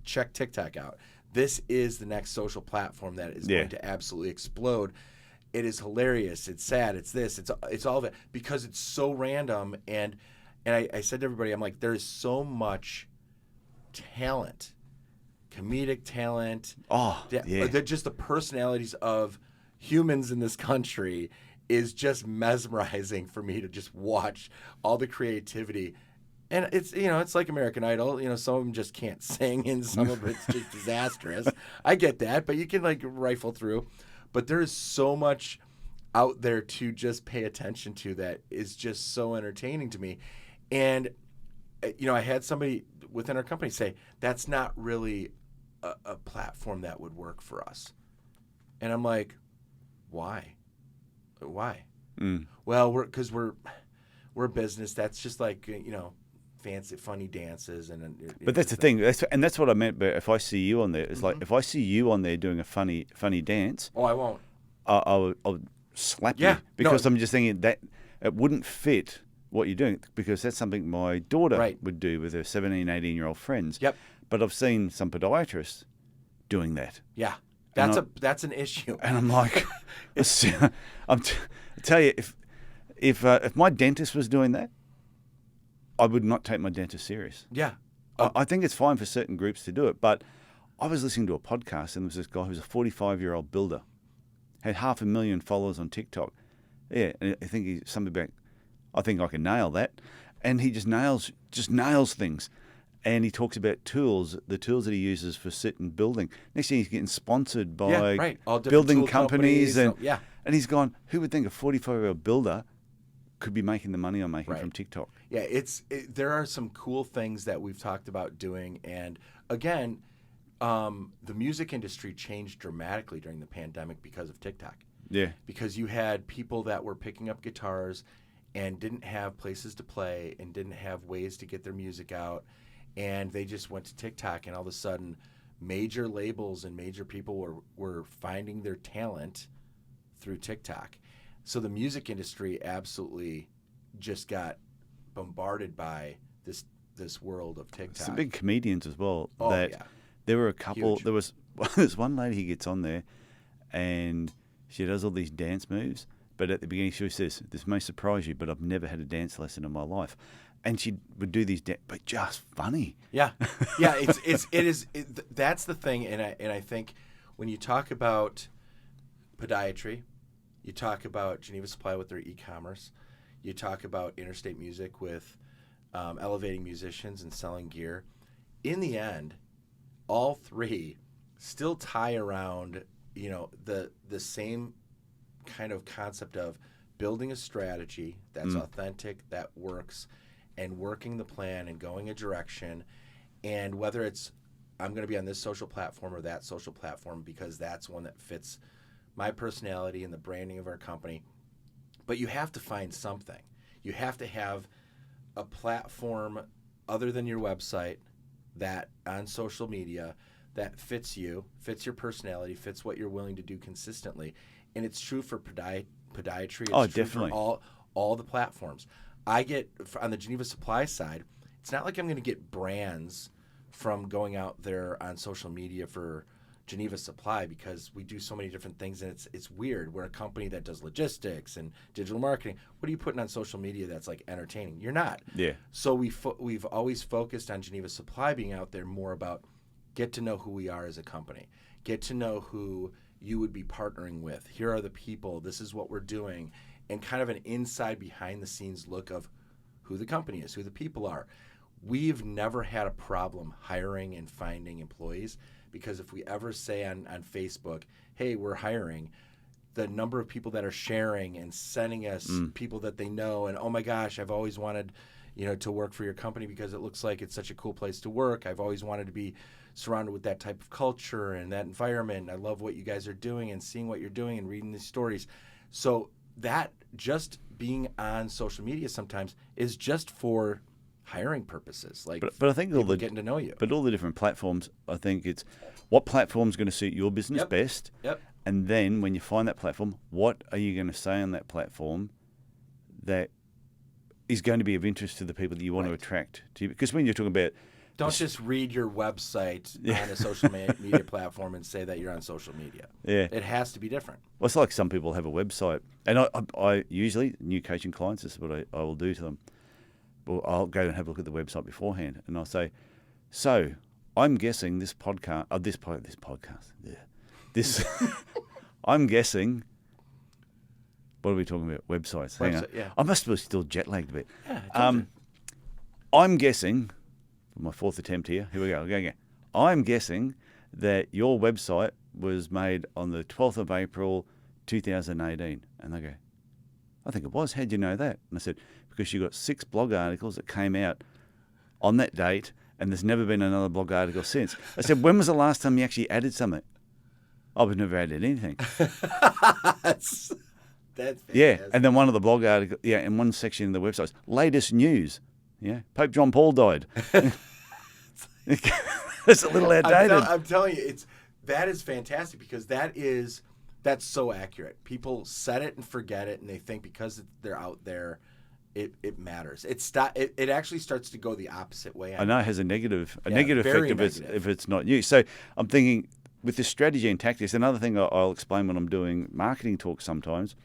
Check TikTok out. This is the next social platform that is going to absolutely explode. It is hilarious. It's sad. It's this. It's all of it, because it's so random. And I said to everybody, I'm like, there's so much talent, comedic talent. Oh, yeah. Just the personalities of humans in this country is just mesmerizing for me to just watch all the creativity. And it's like American Idol. Some of them just can't sing, and some of it's just disastrous. I get that, but you can rifle through. But there is so much out there to just pay attention to that is just so entertaining to me. And I had somebody within our company say, that's not really a platform that would work for us. And I'm like, why? Mm. Well, because we're we're a business. That's just like, fancy, funny dances. But that's the thing. That's what I meant. But if I see you on there, it's like if I see you on there doing a funny dance. Oh, I won't. I'll slap you because I'm just thinking that it wouldn't fit what you're doing, because that's something my daughter would do with her 17, 18-year-old friends. Yep. But I've seen some podiatrists doing that. Yeah. That's an issue. And I'm like, I tell you, if my dentist was doing that, I would not take my dentist serious. Yeah. I think it's fine for certain groups to do it, but I was listening to a podcast, and there was this guy who was a 45-year-old builder, had 500,000 followers on TikTok. Yeah, and I think he's something about, I think I can nail that. And he just nails things. And he talks about the tools that he uses for sitting building. Next thing, he's getting sponsored by building companies. And he's gone, who would think a 45-year-old builder could be making the money I'm making from TikTok? Yeah, there are some cool things that we've talked about doing. And again, the music industry changed dramatically during the pandemic because of TikTok. Yeah. Because you had people that were picking up guitars and didn't have places to play and didn't have ways to get their music out. And they just went to TikTok, and all of a sudden, major labels and major people were finding their talent through TikTok. So the music industry absolutely just got bombarded by this world of TikTok. Some big comedians as well. Oh, There were a couple. Huge. There was there's one lady who gets on there, and she does all these dance moves. But at the beginning, she says, "This may surprise you, but I've never had a dance lesson in my life." And she would do these, but just funny. Yeah. That's the thing, and I think when you talk about podiatry, you talk about Geneva Supply with their e-commerce, you talk about Interstate Music with elevating musicians and selling gear. In the end, all three still tie around, the same kind of concept of building a strategy that's authentic, that works, and working the plan and going a direction. And whether it's I'm going to be on this social platform or that social platform because that's one that fits my personality and the branding of our company. But you have to find something. You have to have a platform other than your website that on social media that fits you, fits your personality, fits what you're willing to do consistently. And it's true for podiatry. It's true definitely. for all the platforms. I get, on the Geneva Supply side, it's not like I'm going to get brands from going out there on social media for Geneva Supply because we do so many different things, and it's weird. We're a company that does logistics and digital marketing. What are you putting on social media that's like entertaining? You're not. Yeah. So we've always focused on Geneva Supply being out there more about get to know who we are as a company. Get to know who you would be partnering with. Here are the people. This is what we're doing. And kind of an inside behind-the-scenes look of who the company is, who the people are. We've never had a problem hiring and finding employees because if we ever say on Facebook, hey, we're hiring, the number of people that are sharing and sending us people that they know and, oh my gosh, I've always wanted to work for your company because it looks like it's such a cool place to work. I've always wanted to be surrounded with that type of culture and that environment. I love what you guys are doing and seeing what you're doing and reading these stories. So that just being on social media sometimes is just for hiring purposes. But I think getting to know you. But all the different platforms, I think it's what platform's going to suit your business best. Yep. And then when you find that platform, what are you going to say on that platform that is going to be of interest to the people that you want to attract to you? Because when you're talking about don't just read your website on a social media platform and say that you're on social media. Yeah. It has to be different. Well, it's like some people have a website. And I usually, new coaching clients, this is what I will do to them. Well, I'll go and have a look at the website beforehand. And I'll say, so I'm guessing this podcast, I'm guessing, what are we talking about? Websites. Hang on. Yeah. I must be still jet lagged a bit. Yeah, I'm guessing, for my fourth attempt here, here we go, again. I'm guessing that your website was made on the 12th of April, 2018. And they go, I think it was. How'd you know that? And I said, because you got 6 blog articles that came out on that date, and there's never been another blog article since. I said, when was the last time you actually added something? Oh, we've never added anything. That's Yeah, fantastic. and then one of the blog articles, in one section of the website, latest news. Yeah, Pope John Paul died. It's a little outdated. I'm telling you, that is fantastic because that's so accurate. People set it and forget it, and they think because they're out there, it matters. It actually starts to go the opposite way. I know it has a negative very effect if it's not you. So I'm thinking with this strategy and tactics. Another thing I'll explain when I'm doing marketing talks sometimes.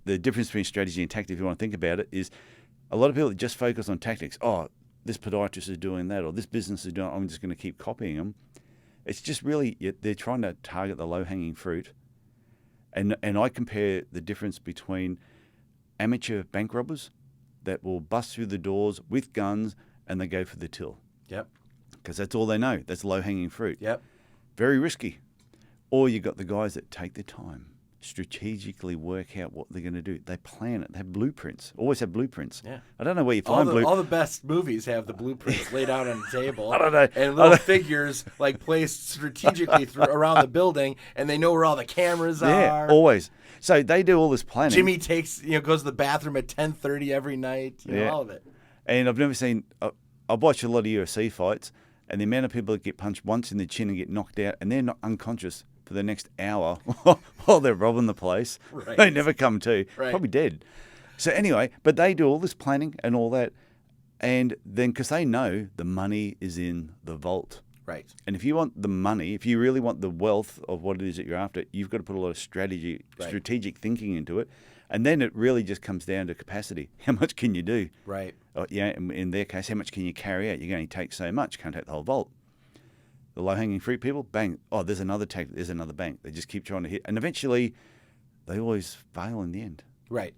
The difference between strategy and tactic, if you want to think about it, is a lot of people just focus on tactics. Oh, this podiatrist is doing that, or this business is doing. I'm just going to keep copying them. It's just really they're trying to target the low-hanging fruit, and I compare the difference between amateur bank robbers that will bust through the doors with guns and they go for the till. Yep. Because that's all they know. That's low-hanging fruit. Yep. Very risky. Or you got the guys that take their time, strategically work out what they're going to do. They plan it. They have blueprints. Always have blueprints. Yeah. I don't know where you find blueprints. All the best movies have the blueprints laid out on the table. I don't know. And little figures like placed strategically around the building, and they know where all the cameras are. Yeah, always. So they do all this planning. Jimmy goes to the bathroom at 10:30 every night. All of it. And I've never seen. I've watched a lot of UFC fights, and the amount of people that get punched once in the chin and get knocked out, and they're not unconscious for the next hour while they're robbing the place. Right. They never come to. Right. Probably dead. So anyway, but they do all this planning and all that, and then because they know the money is in the vault. Right. And if you want the money, if you really want the wealth of what it is that you're after, you've got to put a lot of strategic thinking into it. And then it really just comes down to capacity. How much can you do? Right. In their case, how much can you carry out? You can only take so much. You can't take the whole vault. The low-hanging fruit people, bang. Oh, there's another take. There's another bank. They just keep trying to hit. And eventually, they always fail in the end. Right.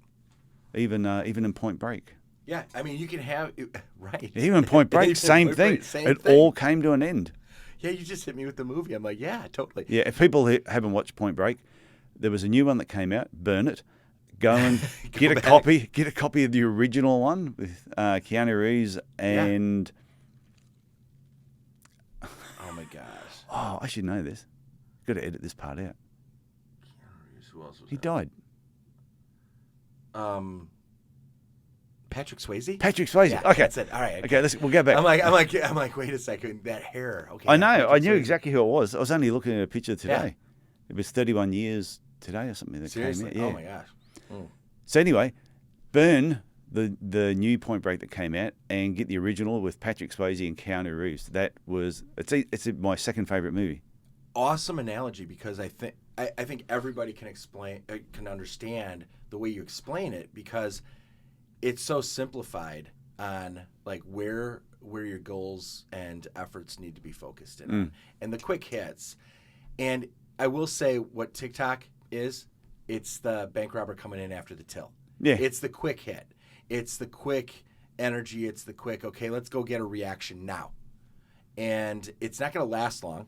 Even in Point Break. Yeah, I mean, you can have right. Even Point Break, same thing. It all came to an end. Yeah, you just hit me with the movie. I'm like, yeah, totally. Yeah, if people haven't watched Point Break, there was a new one that came out. Burn it. Go and get a copy. Get a copy of the original one with Keanu Reeves and. Yeah. Oh my gosh. Oh, I should know this. Got to edit this part out. Keanu Reeves, who else was He that? died. Patrick Swayze. Patrick Swayze. Yeah, okay, that's it. All right. Okay, we'll go back. I'm like, wait a second. That hair. Okay. I know. I Patrick knew Swayze. exactly who it was. I was only looking at a picture today. Yeah. It was 31 years today or something that Seriously? came out. Yeah. Oh my gosh. Mm. So anyway, burn the new Point Break that came out and get the original with Patrick Swayze and Keanu Reeves. That was it's my second favorite movie. Awesome analogy because I think everybody can understand the way you explain it because it's so simplified on like where your goals and efforts need to be focused in on. And the quick hits. And I will say what TikTok is, it's the bank robber coming in after the till. Yeah. It's the quick hit. It's the quick energy. It's the quick, okay, let's go get a reaction now. And it's not going to last long.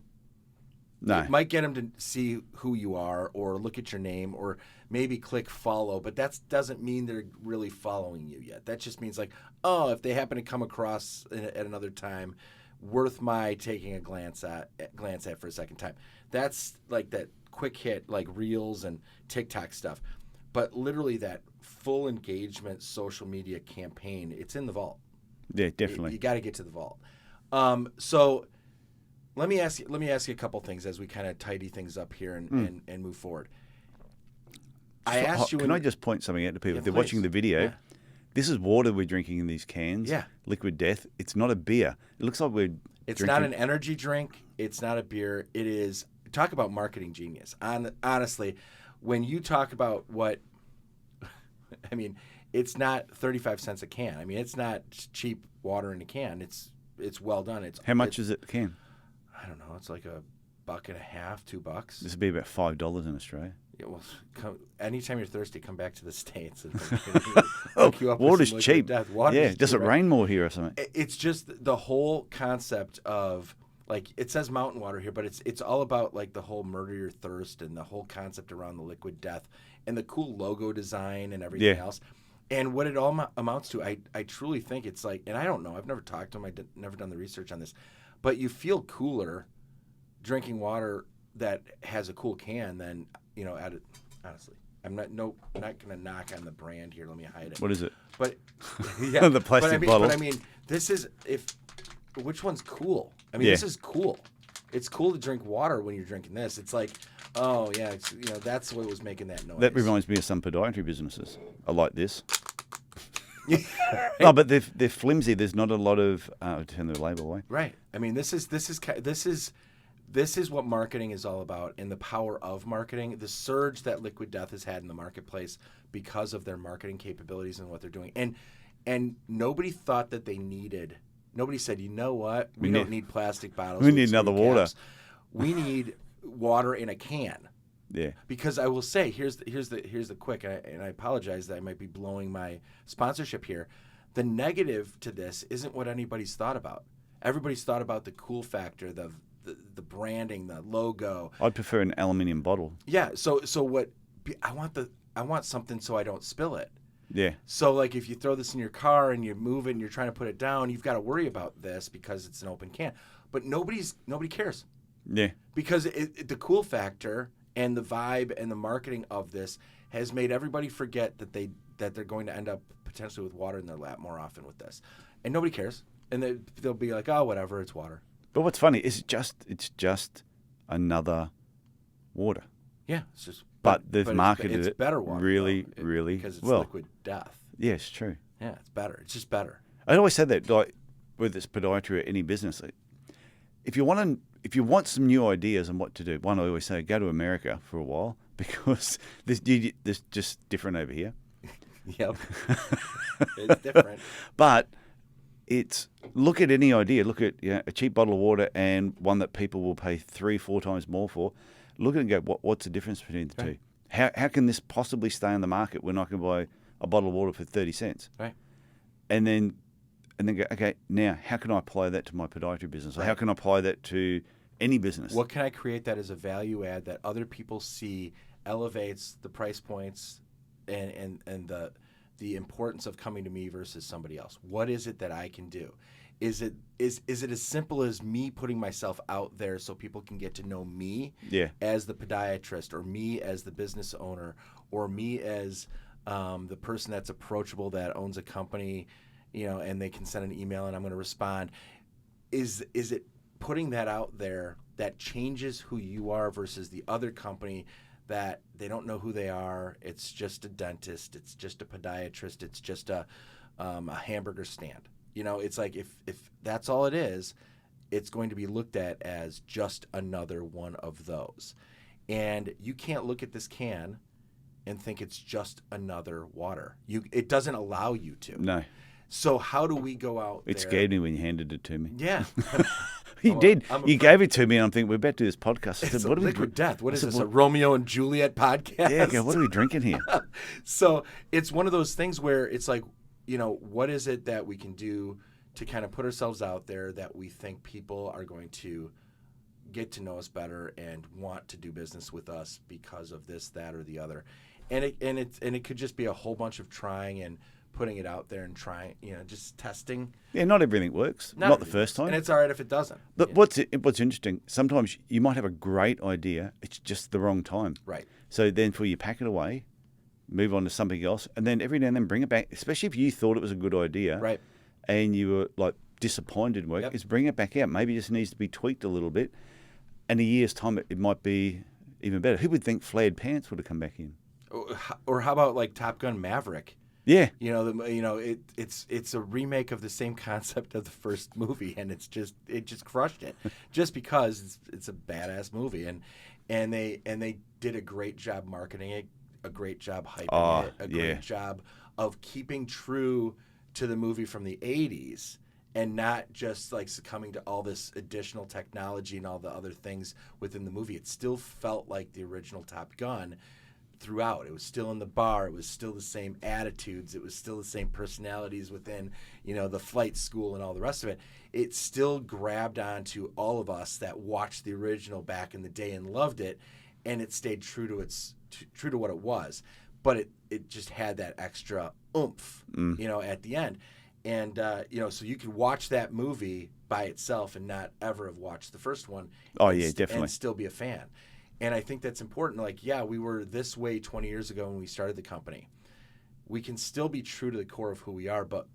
No. It might get them to see who you are or look at your name or maybe click follow, but that doesn't mean they're really following you yet. That just means like, oh, if they happen to come across at another time, worth my taking a glance at for a second time. That's like that quick hit, like Reels and TikTok stuff. But literally that full engagement social media campaign, it's in the vault. Yeah, definitely. You got to get to the vault. So let me ask you a couple things as we kind of tidy things up here and move forward. I asked you. Can I just point something out to people? Yeah, if they're please. watching the video, Yeah. this is water we're drinking in these cans. Yeah. Liquid Death. It's not a beer. It looks like we're It's drinking. not an energy drink. It's not a beer. It is. Talk about marketing genius. Honestly, when you talk about what, I mean, it's not 35 cents a can. I mean, it's not cheap water in a can. It's well done. How much is it a can? I don't know. It's like $1.50, $2. This would be about $5 in Australia. Yeah, well, anytime you're thirsty, come back to the States. And hook you up with Water's some Liquid cheap. Death. Water's Yeah. cheap, Does it right? rain more here or something? It's just the whole concept of like it says mountain water here, but it's all about like the whole murder your thirst and the whole concept around the Liquid Death and the cool logo design and everything else. And what it all amounts to, I truly think it's like, and I don't know, I've never talked to them, I've never done the research on this, but you feel cooler drinking water that has a cool can than, honestly. I'm not gonna knock on the brand here. Let me hide it. What is it? But yeah, The plastic but bottle. But I mean, this is which one's cool? I mean, Yeah. this is cool. It's cool to drink water when you're drinking this. It's like, oh yeah, that's what was making that noise. That reminds me of some podiatry businesses. I like this. No, but they're flimsy. There's not a lot of turn the label away. Right. I mean, this is what marketing is all about, and the power of marketing. The surge that Liquid Death has had in the marketplace because of their marketing capabilities and what they're doing, and nobody thought that they needed. Nobody said, you know what? We don't need plastic bottles. We with need another screw water. caps. We need water in a can. Yeah. Because I will say, here's the quick, and I apologize that I might be blowing my sponsorship here. The negative to this isn't what anybody's thought about. Everybody's thought about the cool factor, the branding, the logo. I'd prefer an aluminium bottle. Yeah. So what I want something so I don't spill it. Yeah. So like if you throw this in your car and you move it and you're trying to put it down, you've got to worry about this because it's an open can. But nobody cares. Yeah. Because the cool factor and the vibe and the marketing of this has made everybody forget that they're going to end up potentially with water in their lap more often with this, and nobody cares, and they'll be like, oh, whatever, it's water. But what's funny is it's just another water. Yeah, it's just. But they've marketed it's it better water, really, though, really because it's well. Liquid Death. Yeah, it's true. Yeah, it's better. It's just better. I always said that, like, whether it's podiatry or any business, like, if you want some new ideas on what to do, one, I always say, go to America for a while because this just different over here. Yep, it's different. But it's look at any idea. Look at a cheap bottle of water and one that people will pay 3-4 times more for. Look at it and go, what's the difference between the two? How can this possibly stay on the market when I can buy a bottle of water for 30 cents? Right. And then go, okay, now how can I apply that to my podiatry business? Or how can I apply that to any business? What can I create that as a value add that other people see elevates the price points and the importance of coming to me versus somebody else? What is it that I can do? Is it as simple as me putting myself out there so people can get to know me as the podiatrist, or me as the business owner, or me as the person that's approachable that owns a company, and they can send an email and I'm going to respond? Is it putting that out there that changes who you are versus the other company that they don't know who they are? It's just a dentist. It's just a podiatrist. It's just a hamburger stand. It's like if that's all it is, it's going to be looked at as just another one of those. And you can't look at this can and think it's just another water. It doesn't allow you to. No. So how do we go out It there? scared me when you handed it to me. Yeah. You did. You gave it to me, and I'm thinking, we're about to do this podcast. I It's said, what are we Liquid Death. What is this, what- a Romeo and Juliet podcast? Yeah, I go, what are we drinking here? So it's one of those things where it's like, what is it that we can do to kind of put ourselves out there that we think people are going to get to know us better and want to do business with us because of this, that, or the other. And it could just be a whole bunch of trying and putting it out there and trying, just testing. Yeah, not everything works. Not the first time. And it's all right if it doesn't. But what's interesting, sometimes you might have a great idea, it's just the wrong time. Right. So then you pack it away, move on to something else, and then every now and then bring it back, especially if you thought it was a good idea. Right. And you were like disappointed in work, is bring it back out. Maybe it just needs to be tweaked a little bit. And a year's time, it might be even better. Who would think flared pants would have come back in? Or how about like Top Gun Maverick? Yeah. It's a remake of the same concept of the first movie, and it just crushed it, just because it's a badass movie, and they did a great job marketing it, a great job hyping it, a great job of keeping true to the movie from the 80s and not just like succumbing to all this additional technology and all the other things within the movie. It still felt like the original Top Gun throughout. It was still in the bar. It was still the same attitudes. It was still the same personalities within, the flight school and all the rest of it. It still grabbed onto all of us that watched the original back in the day and loved it, and it stayed true to what it was. But it just had that extra oomph, at the end. And, so you could watch that movie by itself and not ever have watched the first one. Oh, yeah, definitely. And still be a fan. And I think that's important. Like, yeah, we were this way 20 years ago when we started the company. We can still be true to the core of who we are, but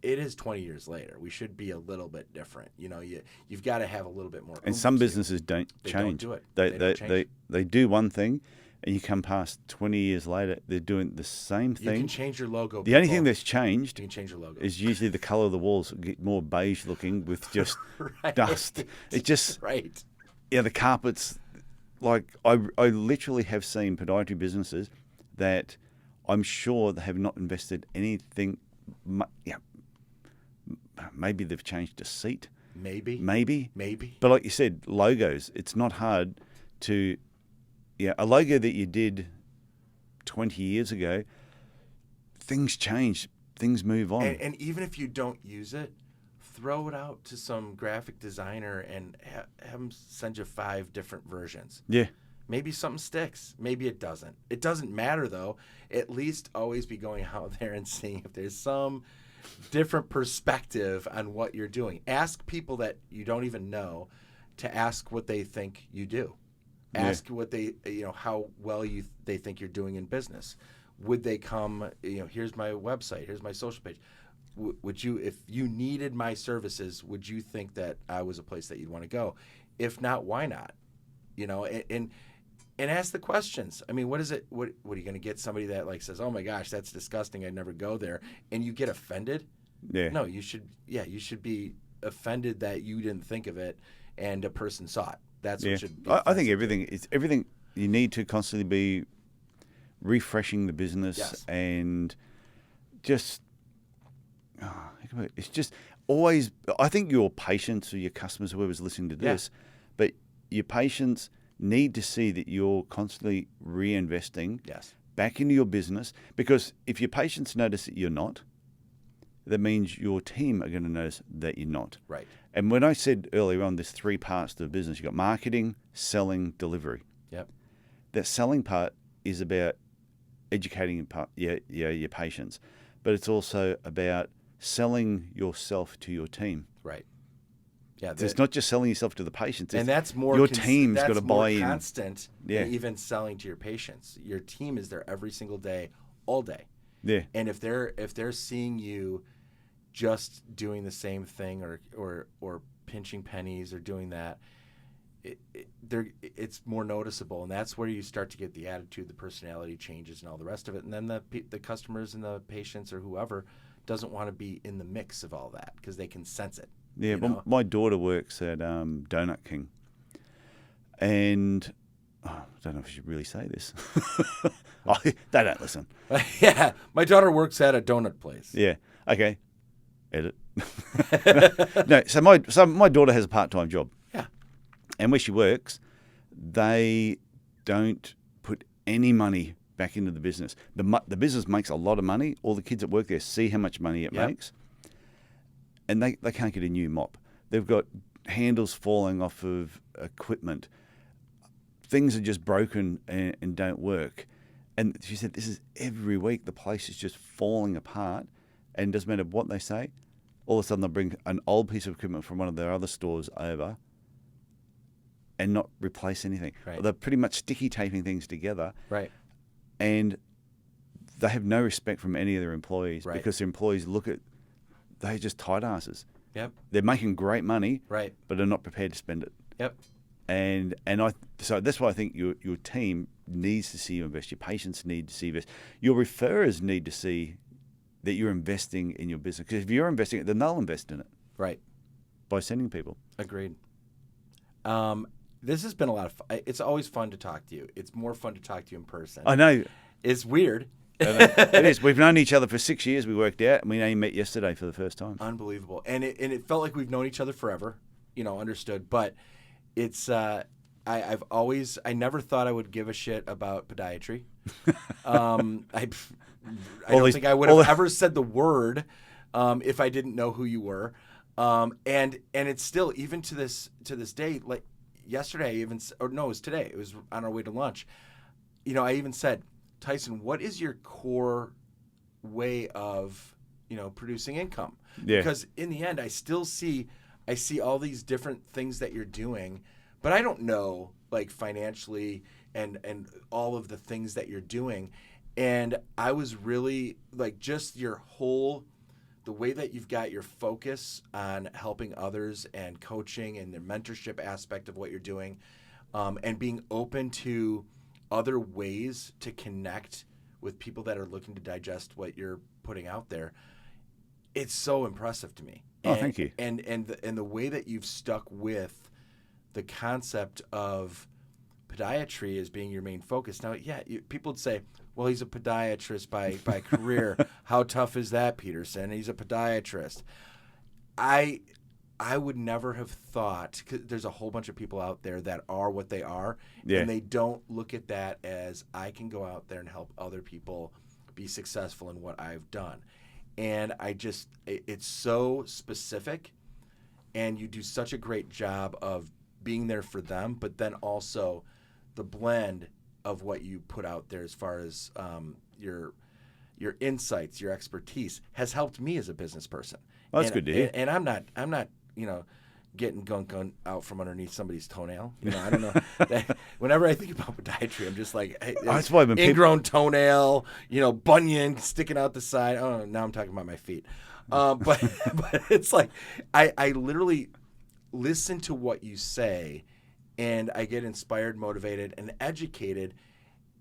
it is 20 years later. We should be a little bit different. You've got to have a little bit more. And some businesses don't change. They don't do it. They don't change. They do one thing, and you come past 20 years later, they're doing the same thing. You can change your logo. The only thing that's changed you can change your logo. is usually the color of the walls get more beige looking with just Right. dust. It just right. Yeah, the carpets. Like I literally have seen podiatry businesses that I'm sure they have not invested anything. Yeah, maybe they've changed a seat. Maybe. But like you said, logos. It's not hard to. Yeah, a logo that you did 20 years ago. Things change. Things move on. And even if you don't use it, throw it out to some graphic designer and have them send you 5 different versions. Yeah. Maybe something sticks. Maybe it doesn't. It doesn't matter, though. At least always be going out there and seeing if there's some different perspective on what you're doing. Ask people that you don't even know to ask what they think you do. Ask what they, how well they think you're doing in business. Would they come, here's my website, here's my social page. Would you, if you needed my services, would you think that I was a place that you'd want to go? If not, why not? And ask the questions. I mean, what is it? What are you going to get somebody that like says, "Oh my gosh, that's disgusting. I'd never go there," and you get offended? Yeah. No, you should. Yeah, you should be offended that you didn't think of it and a person saw it. That's what should. I think everything you need to constantly be refreshing the business and just. It's just always. I think your patients or your customers, whoever's listening to this, but your patients need to see that you're constantly reinvesting back into your business, because if your patients notice that you're not, that means your team are going to notice that you're not. Right. And when I said earlier on, there's 3 parts to the business. You've got marketing, selling, delivery. Yep. That selling part is about educating your patients, but it's also about selling yourself to your team. Right. Yeah, it's not just selling yourself to the patients. And that's more your team's got to buy in. Constant than even selling to your patients. Your team is there every single day, all day. Yeah. And if they're seeing you just doing the same thing or pinching pennies or doing that, it's more noticeable, and that's where you start to get the attitude, the personality changes, and all the rest of it. And then the customers and the patients or whoever doesn't want to be in the mix of all that because they can sense it. Yeah, well, my daughter works at Donut King, and I don't know if I should really say this. They don't listen. Yeah, my daughter works at a donut place. Yeah, okay. Edit. No, so my daughter has a part-time job. Yeah, and where she works, they don't put any money back into the business. The business makes a lot of money. All the kids that work there see how much money it makes. And they can't get a new mop. They've got handles falling off of equipment. Things are just broken and don't work. And she said, this is every week. The place is just falling apart. And it doesn't matter what they say. All of a sudden, they'll bring an old piece of equipment from one of their other stores over and not replace anything. Right. They're pretty much sticky taping things together. Right. And they have no respect from any of their employees because their employees they're just tight asses. Yep. They're making great money, right, but they're not prepared to spend it. Yep. So that's why I think your team needs to see you invest. Your patients need to see you invest. Your referrers need to see that you're investing in your business. Because if you're investing it, then they'll invest in it. Right. By sending people. Agreed. This has been a lot of fun. It's always fun to talk to you. It's more fun to talk to you in person. I know. It's weird. It is. We've known each other for 6 years. We worked out, and we only met yesterday for the first time. Unbelievable. And it felt like we've known each other forever. Understood. But it's I never thought I would give a shit about podiatry. I don't think I would have ever said the word if I didn't know who you were. And it's still, even to this day, like yesterday, it was today. It was on our way to lunch. I even said, Tyson, what is your core way of, producing income? Yeah. Because in the end, I see all these different things that you're doing, but I don't know like financially and all of the things that you're doing. And I was really like just the way that you've got your focus on helping others and coaching and the mentorship aspect of what you're doing, and being open to other ways to connect with people that are looking to digest what you're putting out there. It's so impressive to me. Oh, thank you. And the way that you've stuck with the concept of podiatry as being your main focus. Now, people would say, well, he's a podiatrist by career. How tough is that, Peterson? He's a podiatrist. I would never have thought, 'cause there's a whole bunch of people out there that are what they are, and they don't look at that as I can go out there and help other people be successful in what I've done. And it's so specific, and you do such a great job of being there for them, but then also the blend of what you put out there as far as your insights, your expertise has helped me as a business person. Well, that's good to hear. And I'm not getting gunk out from underneath somebody's toenail. I don't know. Whenever I think about podiatry, I'm just like, hey, That's why when ingrown toenail, bunion sticking out the side. Oh, now I'm talking about my feet. But it's like I literally listen to what you say, and I get inspired, motivated, and educated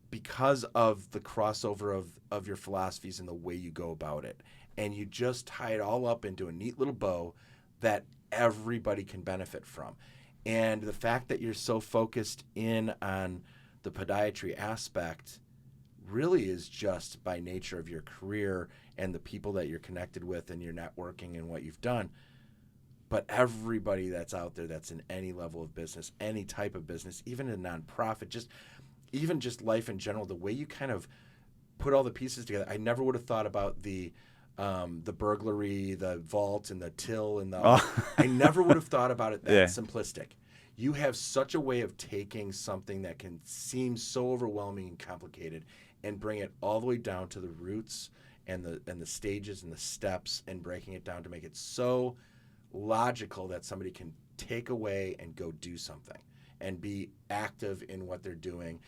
because of the crossover of your philosophies and the way you go about it. And you just tie it all up into a neat little bow that everybody can benefit from. And the fact that you're so focused in on the podiatry aspect really is just by nature of your career and the people that you're connected with and your networking and what you've done. But everybody that's out there that's in any level of business, any type of business, even a nonprofit, even just life in general, the way you kind of put all the pieces together. I never would have thought about the burglary, the vault, and the till, and I never would have thought about it that simplistic. You have such a way of taking something that can seem so overwhelming and complicated and bring it all the way down to the roots and the stages and the steps, and breaking it down to make it so logical that somebody can take away and go do something and be active in what they're doing.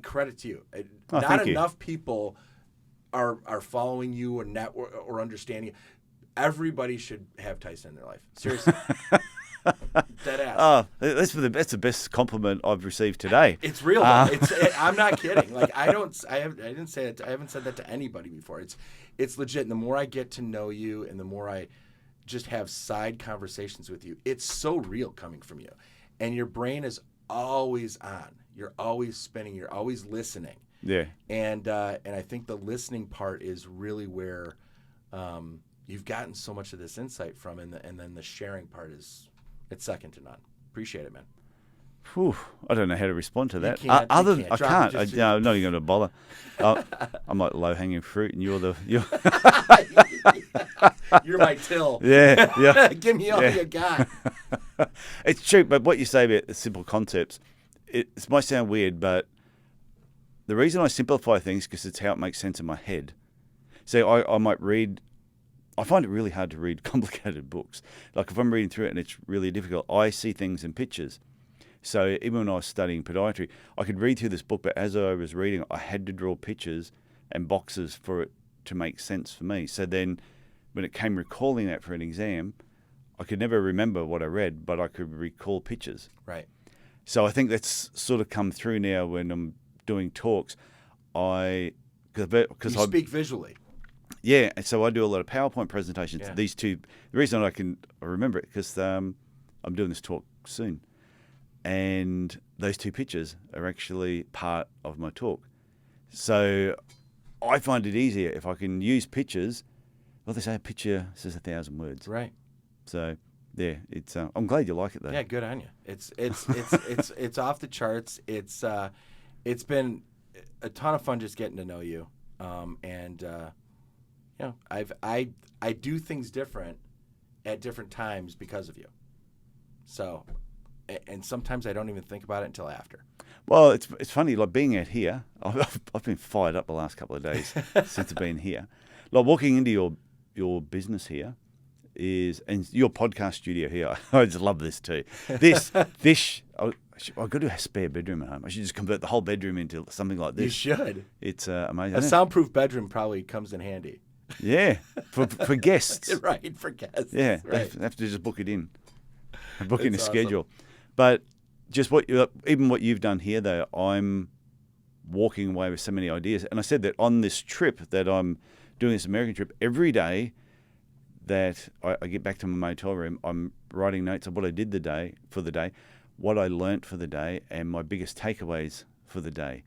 Credit to you. Not enough people are following you or network or understanding you. Everybody should have Tyson in their life. Seriously. Dead ass. Oh, that's the best compliment I've received today. It's real. I'm not kidding. Like I haven't said that to anybody before. It's legit. And the more I get to know you, and the more I just have side conversations with you, it's so real coming from you. And your brain is always on. You're always spinning. You're always listening. Yeah. And I think the listening part is really where you've gotten so much of this insight from, and then the sharing part it's second to none. Appreciate it, man. Whew, I don't know how to respond to that. I can't. I can't. I'm not even going to bother. I'm like low hanging fruit, and you're You're my till. Yeah. Give me all you got. It's true, but what you say about the simple concepts, it might sound weird, but the reason I simplify things is because it's how it makes sense in my head. So I might read. I find it really hard to read complicated books. Like if I'm reading through it and it's really difficult, I see things in pictures. So even when I was studying podiatry, I could read through this book, but as I was reading, I had to draw pictures and boxes for it to make sense for me. So then when it came recalling that for an exam, I could never remember what I read, but I could recall pictures. Right. So I think that's sort of come through now when I'm doing talks. You speak visually. Yeah, and so I do a lot of PowerPoint presentations. Yeah. These two, the reason I remember it because I'm doing this talk soon, and those two pictures are actually part of my talk. So I find it easier if I can use pictures. Well, they say a picture says 1,000 words. Right. So yeah, it's. I'm glad you like it though. Yeah, good on you. It's off the charts. It's been a ton of fun just getting to know you, and. I do things different at different times because of you. So, and sometimes I don't even think about it until after. Well, it's funny, like being out here, I've been fired up the last couple of days since I've been here. Like walking into your business here, is, and your podcast studio here, I just love this too. This, I've got a spare bedroom at home. I should just convert the whole bedroom into something like this. You should. It's amazing. A soundproof bedroom probably comes in handy. Yeah, for guests. Right, for guests. Yeah, right. they have to just book it in. Book in a That's schedule. But just even what you've done here, though, I'm walking away with so many ideas. And I said that on this trip that I'm doing, this American trip, every day that I get back to my motel room, I'm writing notes of what I did for the day, what I learnt for the day, and my biggest takeaways for the day.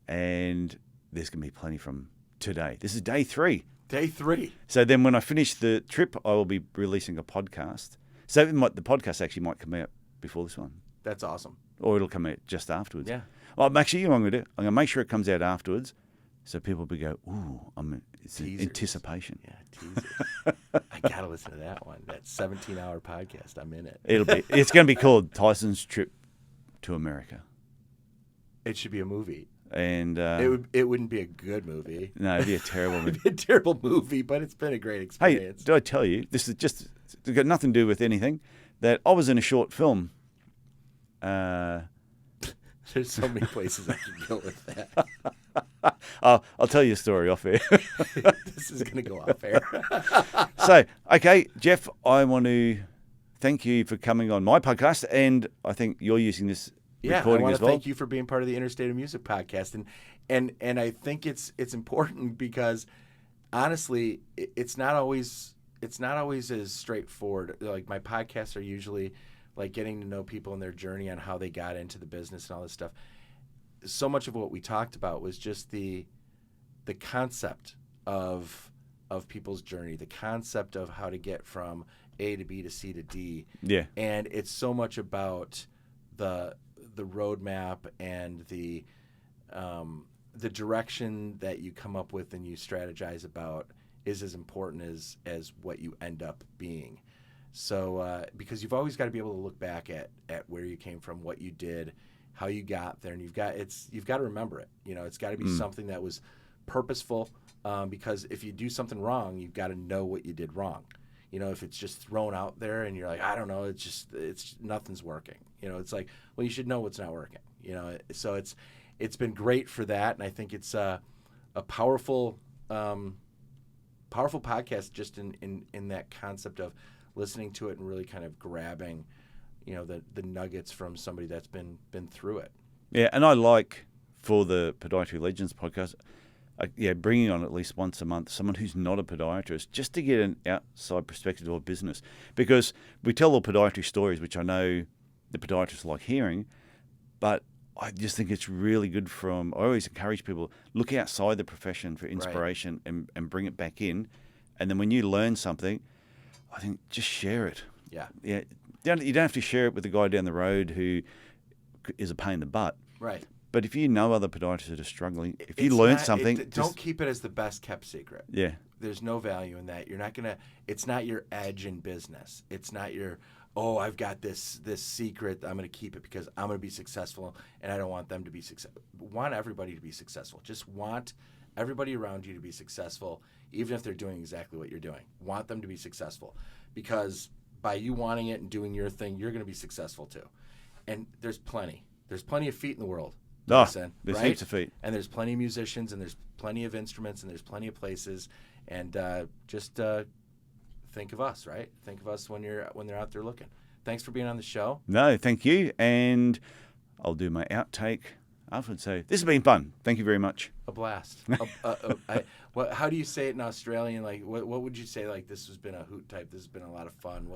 And there's going to be plenty from today. This is day 3. Day 3. So then when I finish the trip, I will be releasing a podcast. So the podcast actually might come out before this one. That's awesome. Or it'll come out just afterwards. Yeah. Well, actually, you know what I'm going to do? I'm going to make sure it comes out afterwards so people will go, ooh, it's anticipation. Yeah, teasers. I got to listen to that one. That 17-hour podcast. I'm in it. It's going to be called Tyson's Trip to America. It should be a movie. And it wouldn't be a good movie. No, it'd be a terrible movie. It'd be a terrible movie, but it's been a great experience. Hey, did I tell you, this is just, it's got nothing to do with anything, that I was in a short film. There's so many places I can go with that. I'll tell you a story off air. This is going to go off air. So, okay, Jeff, I want to thank you for coming on my podcast, and I think you're using this recording I want as to well. thank you for being part of the Interstate of Music podcast, and I think it's important because honestly, it's not always as straightforward. Like my podcasts are usually like getting to know people and their journey on how they got into the business and all this stuff. So much of what we talked about was just the concept of people's journey, the concept of how to get from A to B to C to D. Yeah. And it's so much about the roadmap and the direction that you come up with and you strategize about is as important as what you end up being. So because you've always got to be able to look back at where you came from, what you did, how you got there, and you've got to remember it. You know, it's got to be something that was purposeful. Because if you do something wrong, you've got to know what you did wrong. You know, if it's just thrown out there and you're like, I don't know, it's nothing's working. You know, it's like, well, you should know what's not working. You know, so it's been great for that, and I think it's a powerful podcast just in that concept of listening to it and really kind of grabbing, you know, the nuggets from somebody that's been through it. Yeah, and I like for the Podiatry Legends podcast, bringing on at least once a month someone who's not a podiatrist, just to get an outside perspective of business. Because we tell all podiatry stories, which I know the podiatrists like hearing, but I just think it's really good I always encourage people, look outside the profession for inspiration and bring it back in. And then when you learn something, I think just share it. Yeah. Yeah. You don't have to share it with the guy down the road who is a pain in the butt. Right. But if you know other podiatrists that are struggling, if you learn something... don't keep it as the best kept secret. Yeah. There's no value in that. You're not going to... It's not your edge in business. It's not your, I've got this secret. I'm going to keep it because I'm going to be successful and I don't want them to be successful. Want everybody to be successful. Just want everybody around you to be successful, even if they're doing exactly what you're doing. Want them to be successful because by you wanting it and doing your thing, you're going to be successful too. And there's plenty. There's plenty of feet in the world. There's right? heaps of feet. And there's plenty of musicians, and there's plenty of instruments, and there's plenty of places. And just think of us, right? Think of us when they're out there looking. Thanks for being on the show. No, thank you. And I'll do my outtake afterwards. So this has been fun. Thank you very much. A blast. How do you say it in Australian? Like, what would you say? Like, this has been a hoot type. This has been a lot of fun.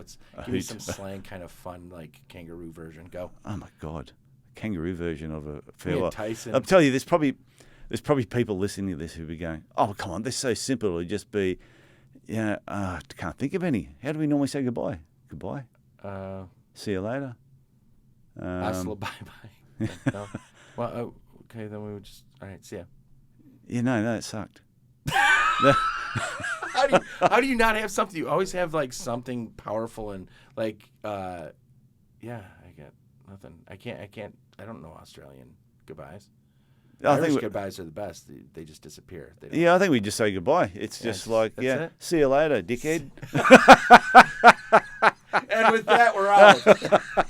Give me some slang kind of fun, like kangaroo version. Go. Oh my God. Kangaroo version of a farewell. Tyson. I'll tell you, there's probably people listening to this who'll be going, "Oh, come on, this is so simple. It'll just be, can't think of any. How do we normally say goodbye? Goodbye. See you later. Hasta bye bye. No. Well, okay, then we would just all right. See ya. Yeah, no, it sucked. How do you not have something? You always have like something powerful and like I got nothing. I don't know Australian goodbyes. I Irish think goodbyes are the best. They just disappear. They don't- yeah, I think we just say goodbye. It's just like that's yeah, it. see you later, dickhead. And with that, we're out.